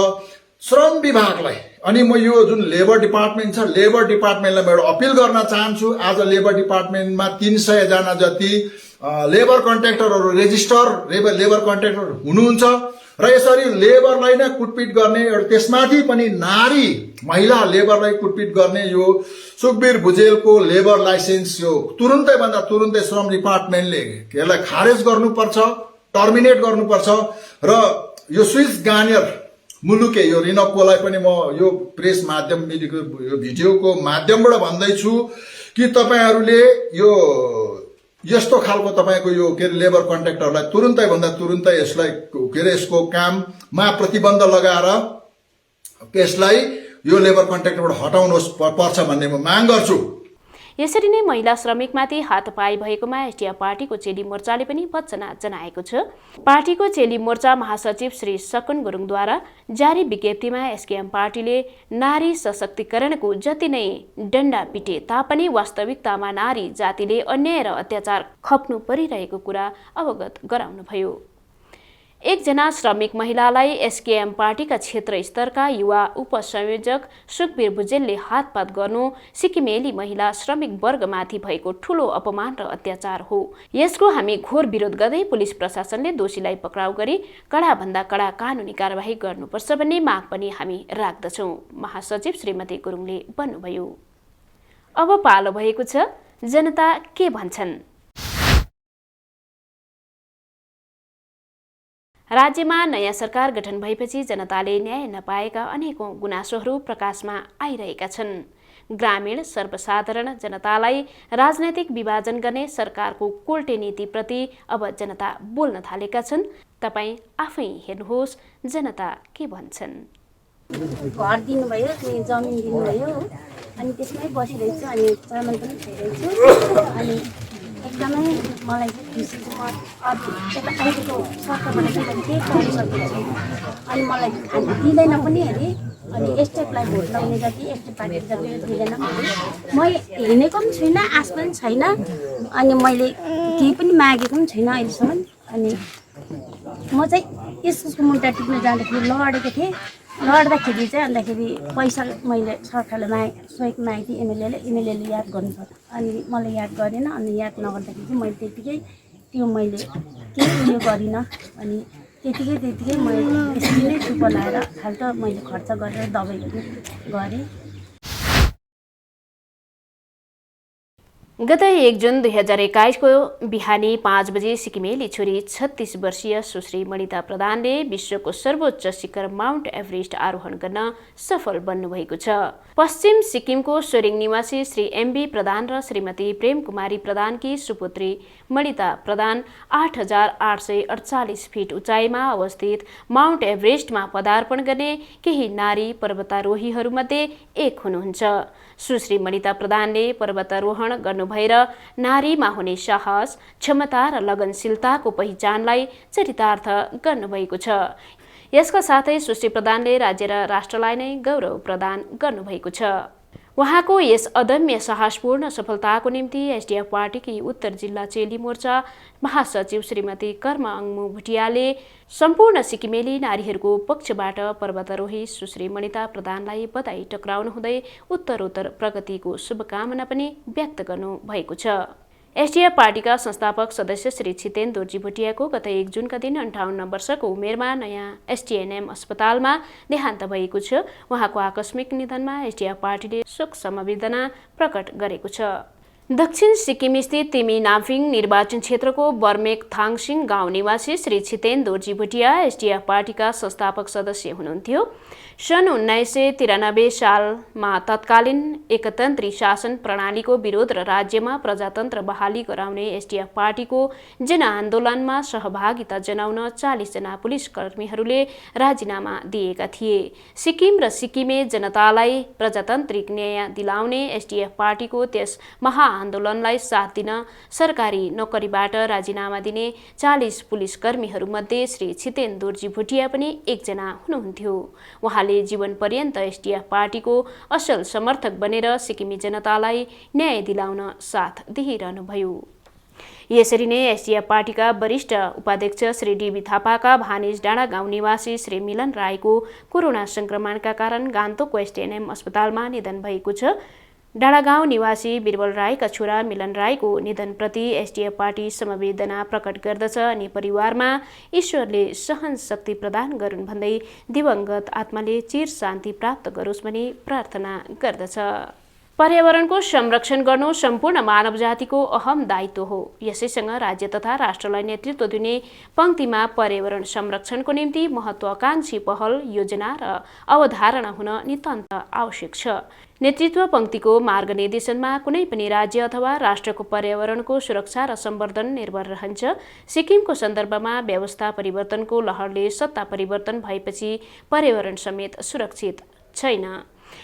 श्रम विभागलाई अनि म यो जुन लेबर डिपार्टमेन्ट छ, लेबर डिपार्टमेन्टलाई म एउटा अपिल गर्न चाहन्छु। आज लेबर डिपार्टमेन्टमा 300 जना जति लेबर कन्ट्र्याक्टरहरू रेजिस्टर लेबर कन्ट्र्याक्टर हुनुहुन्छ। र यसरी लेबरलाई नै कुटपिट गर्ने र त्यसमाथि पनि नारी महिला लेबरलाई कुटपिट गर्ने यो सुखबीर भुजेलको लेबर लाइसेन्स यो तुरुन्तै भन्दा तुरुन्तै श्रम डिपार्टमेन्टले यसलाई खारेज गर्नुपर्छ, टर्मिनेट गर्नुपर्छ। र यो स्विस गार्नियर मुलुके यो रिनककोलाई पनि म यो प्रेस माध्यम यो भिडियोको माध्यमबाट भन्दैछु कि तपाईहरूले यो यस्तो खालको तपाईको यो के अरे लेबर कन्ट्र्याक्टरलाई तुरुन्तै भन्दा तुरुन्तै यसलाई के अरे यसको काममा प्रतिबन्ध लगाएर यसलाई यो लेबर कन्ट्र्याक्टरबाट हटाउनुहोस् पर्छ भन्ने म माग गर्छु। यसरी नै महिला श्रमिकमाथि हातपाई भएकोमा एसडिएफ पार्टीको चेली मोर्चाले पनि भत्सना जनाएको छ। पार्टीको चेली मोर्चा महासचिव श्री सकन गुरुङद्वारा जारी विज्ञप्तिमा एसकेएम पार्टीले नारी सशक्तिकरणको जति नै डण्डा पिटे तापनि वास्तविकतामा नारी जातिले अन्याय र अत्याचार खप्नु परिरहेको कुरा अवगत गराउनुभयो। एकजना श्रमिक महिलालाई एसकेएम पार्टीका क्षेत्र स्तरका युवा उपसंयोजक सुखबीर भुजेलले हातपात गर्नु सिक्किमेली महिला श्रमिक वर्गमाथि भएको ठूलो अपमान र अत्याचार हो। यसको हामी घोर विरोध गर्दै पुलिस प्रशासनले दोषीलाई पक्राउ गरी कडाभन्दा कडा कानुनी कारबाही गर्नुपर्छ भन्ने माग पनि हामी राख्दछौँ, महासचिव श्रीमती गुरुङले भन्नुभयो। अब पालो भएको छ जनता के भन्छन्। राज्यमा नयाँ सरकार गठन भएपछि जनताले न्याय नपाएका अनेकौं गुनासोहरू प्रकाशमा आइरहेका छन्। ग्रामीण सर्वसाधारण जनतालाई राजनैतिक विभाजन गर्ने सरकारको कोल्टे नीतिप्रति अब जनता बोल्न थालेका छन्। तपाईँ आफै हेर्नुहोस् जनता के भन्छन्। घर दिनुभयो, अनि जमिन दिनुभयो हो, अनि त्यसमै बसिरहेको छु, अनि चामल पनि खाइरहेको छु, अनि एकदमै मलाई चाहिँ खुसी छ। म अहिलेको सरकारबाट चाहिँ मैले केही पाउन सकेको छैन, अनि मलाई खानु दिँदैन पनि अरे, अनि एसटिएफलाई भोट लगाउने जति एसटिएफ पार्टी जति दिँदैन। म हिँडेको पनि छुइनँ, आश पनि छैन, अनि मैले केही पनि मागेको पनि छैन अहिलेसम्म। अनि म चाहिँ यसको मुद्दा टिप्न जाँदाखेरि लडेको थिएँ। लड्दाखेरि चाहिँ अन्तखेरि पैसा मैले सरकारले सहयोग मागेको थिएँ एमएलएले याद गर्नुपर्छ, अनि मलाई याद गरेन। अनि याद नगर्दाखेरि चाहिँ मैले त्यतिकै मैले केही उयो गरिनँ, अनि त्यतिकै मैले त्यसरी नै चुप लाएर फाल्टो मैले खर्च गरेर दबाईहरू गरेँ। गत 1 जुन 2021 को बिहानी 5 बजे सिक्किमेली छोरी 36 वर्षीय सुश्री मणिता प्रधानले विश्वको सर्वोच्च शिखर माउन्ट एभरेस्ट आरोहण गर्न सफल बन्नुभएको छ। पश्चिम सिक्किमको सोरेङ निवासी श्री एमबी प्रधान र श्रीमती प्रेम कुमारी प्रधानकी सुपुत्री मणिता प्रधान 8848 फिट उचाइमा अवस्थित माउन्ट एभरेस्टमा पदार्पण गर्ने केही नारी पर्वतारोहीहरूमध्ये एक हुनुहुन्छ। सुश्री मणिता प्रधानले पर्वतारोहण गर्नुभएर नारीमा हुने साहस, क्षमता र लगनशीलताको पहिचानलाई चरितार्थ गर्नुभएको छ। यसका साथै सुश्री प्रधानले राज्य र राष्ट्रलाई नै गौरव प्रदान गर्नुभएको छ। उहाँको यस अदम्य साहसपूर्ण सफलताको निम्ति एसडिएफ पार्टीकी उत्तर जिल्ला चेली मोर्चा महासचिव श्रीमती कर्म अङ्मु भुटियाले सम्पूर्ण सिक्किमेली नारीहरूको पक्षबाट पर्वतारोही सुश्री मणिता प्रधानलाई बधाई टक्राउनुहुँदै उत्तरोत्तर प्रगतिको शुभकामना पनि व्यक्त गर्नु भएको छ। एसडिएफ पार्टीका संस्थापक सदस्य श्री छितेन दोर्जी भुटियाको गत 1 जुनका दिन 58 वर्षको उमेरमा नयाँ एसटिएनएम अस्पतालमा देहान्त भएको छ। उहाँको आकस्मिक निधनमा एसडिएफ पार्टीले शोक संवेदना प्रकट गरेको छ। दक्षिण सिक्किम स्थित तिमी नाम्फिङ निर्वाचन क्षेत्रको बर्मेक थाङसिङ गाउँ निवासी श्री छितेन दोर्जी भुटिया एसडिएफ पार्टीका संस्थापक सदस्य हुनुहुन्थ्यो। सन् 1993 सालमा तत्कालीन एकतन्त्री शासन प्रणालीको विरोध र राज्यमा प्रजातन्त्र बहाली गराउने एसडिएफ पार्टीको जनआन्दोलनमा सहभागिता जनाउन 40 जना पुलिस कर्मीहरूले राजीनामा दिएका थिए। सिक्किम र सिक्किमे जनतालाई प्रजातान्त्रिक न्याय दिलाउने एसडिएफ पार्टीको त्यस महाआन्दोलनलाई साथ दिन सरकारी नोकरीबाट राजीनामा दिने 40 पुलिस कर्मीहरूमध्ये श्री छितेन दोर्जी भुटिया पनि एकजना हुनुहुन्थ्यो। उहाँले जीवन पर्यन्त एसडिएफ पार्टीको असल समर्थक बनेर सिक्किमी जनतालाई न्याय दिलाउन साथ दिइरहनुभयो। यसरी नै एसडिएफ पार्टीका वरिष्ठ उपाध्यक्ष श्री डीबी थापाका भानिज डाँडा गाउँ निवासी श्री मिलन राईको कोरोना संक्रमणका कारण गान्तोकको एसटिएनएम अस्पतालमा निधन भएको छ। डाँडागाउँ निवासी बिरबल राईका छोरा मिलन राईको निधनप्रति एसडिएफ पार्टी समवेदना प्रकट गर्दछ अनि परिवारमा ईश्वरले सहन शक्ति प्रदान गरून् भन्दै दिवंगत आत्माले चिर शान्ति प्राप्त गरोस् भनी प्रार्थना गर्दछ। पर्यावरणको संरक्षण गर्नु सम्पूर्ण मानव जातिको अहम दायित्व हो। यसैसँग राज्य तथा राष्ट्रलाई नेतृत्व दिने पंक्तिमा पर्यावरण संरक्षणको निम्ति महत्वाकांक्षी पहल, योजना र अवधारणा हुन नितान्त आवश्यक छ। नेतृत्व पंक्तिको मार्गनिर्देशनमा कुनै पनि राज्य अथवा राष्ट्रको पर्यावरणको सुरक्षा र सम्वर्धन निर्भर रहन्छ। सिक्किमको सन्दर्भमा व्यवस्था परिवर्तनको लहरले सत्ता परिवर्तन भएपछि पर्यावरण समेत सुरक्षित छैन।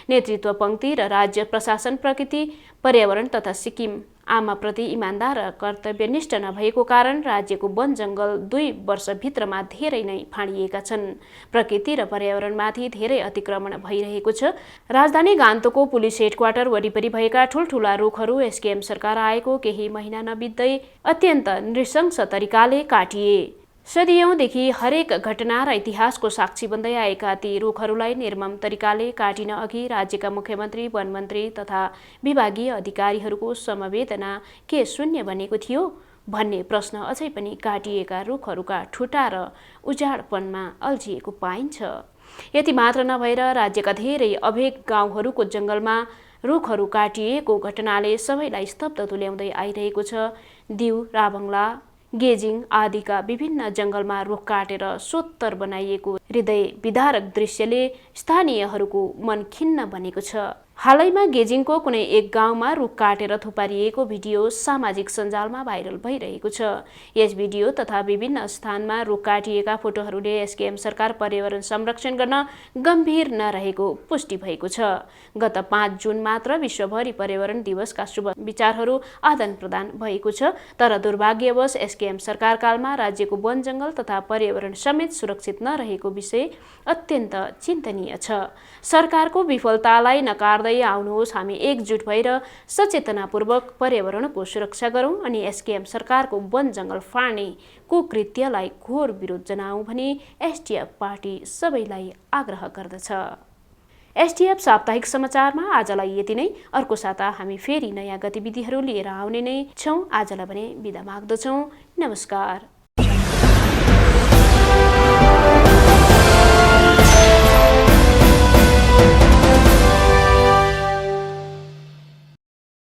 नेतृत्व पंक्ति र राज्य प्रशासन प्रकृति, पर्यावरण तथा सिक्किम आमाप्रति इमान्दार र कर्तव्यनिष्ठ नभएको कारण राज्यको वन जंगल 2 वर्षभित्रमा धेरै नै फाँडिएका छन्। प्रकृति र पर्यावरणमाथि धेरै अतिक्रमण भइरहेको छ। राजधानी गान्तोकको पुलिस हेडक्वार्टर वरिपरि भएका ठूलठूला रुखहरू एसकेएम सरकार आएको केही महिना नबित्दै अत्यन्त नृशंस तरिकाले काटिए। सदियौंदेखि हरेक घटना र इतिहासको साक्षी बन्दै आएका ती रुखहरूलाई निर्मम तरिकाले काटिन अघि राज्यका मुख्यमन्त्री, वनमन्त्री तथा विभागीय अधिकारीहरूको समवेदना के शून्य बनेको थियो भन्ने प्रश्न अझै पनि काटिएका रुखहरूका ठुटा र उजाडपनमा अल्झिएको पाइन्छ। यति मात्र नभएर राज्यका धेरै अभेग गाउँहरूको जंगलमा रुखहरू काटिएको घटनाले सबैलाई स्तब्ध तुल्याउँदै आइरहेको छ। दिउ, राभङला, गेजिङ आदिका विभिन्न जंगलमा रुख काटेर सोत्तर बनाइएको हृदय विदारक दृश्यले स्थानीयहरूको मन खिन्न बनेको छ। हालैमा गेजिङको कुनै एक गाउँमा रुख काटेर थुपारिएको भिडियो सामाजिक सञ्जालमा भाइरल भइरहेको छ। यस भिडियो तथा विभिन्न स्थानमा रुख काटिएका फोटोहरूले एसकेएम सरकार पर्यावरण संरक्षण गर्न गम्भीर नरहेको पुष्टि भएको छ। गत 5 जुन मात्र विश्वभरि पर्यावरण दिवसका शुभ विचारहरू आदान प्रदान भएको छ, तर दुर्भाग्यवश एसकेएम सरकारकालमा राज्यको वन जङ्गल तथा पर्यावरण समेत सुरक्षित नरहेको विषय अत्यन्त चिन्तनीय छ। सरकारको विफलतालाई नकार्दै आउनुहोस्, हामी एकजुट भएर सचेतनापूर्वक पर्यावरणको सुरक्षा गरौँ अनि एसकेएम सरकारको वन जङ्गल फाड्ने कुकृत्यलाई घोर विरोध जनाऊ भनी एसडिएफ पार्टी सबैलाई आग्रह गर्दछ। एसडिएफ साप्ताहिक समाचारमा आजलाई यति नै। अर्को साता हामी फेरि नयाँ गतिविधिहरू लिएर आउने नै छौँ। आजलाई भने बिदा माग्दछौँ। नमस्कार।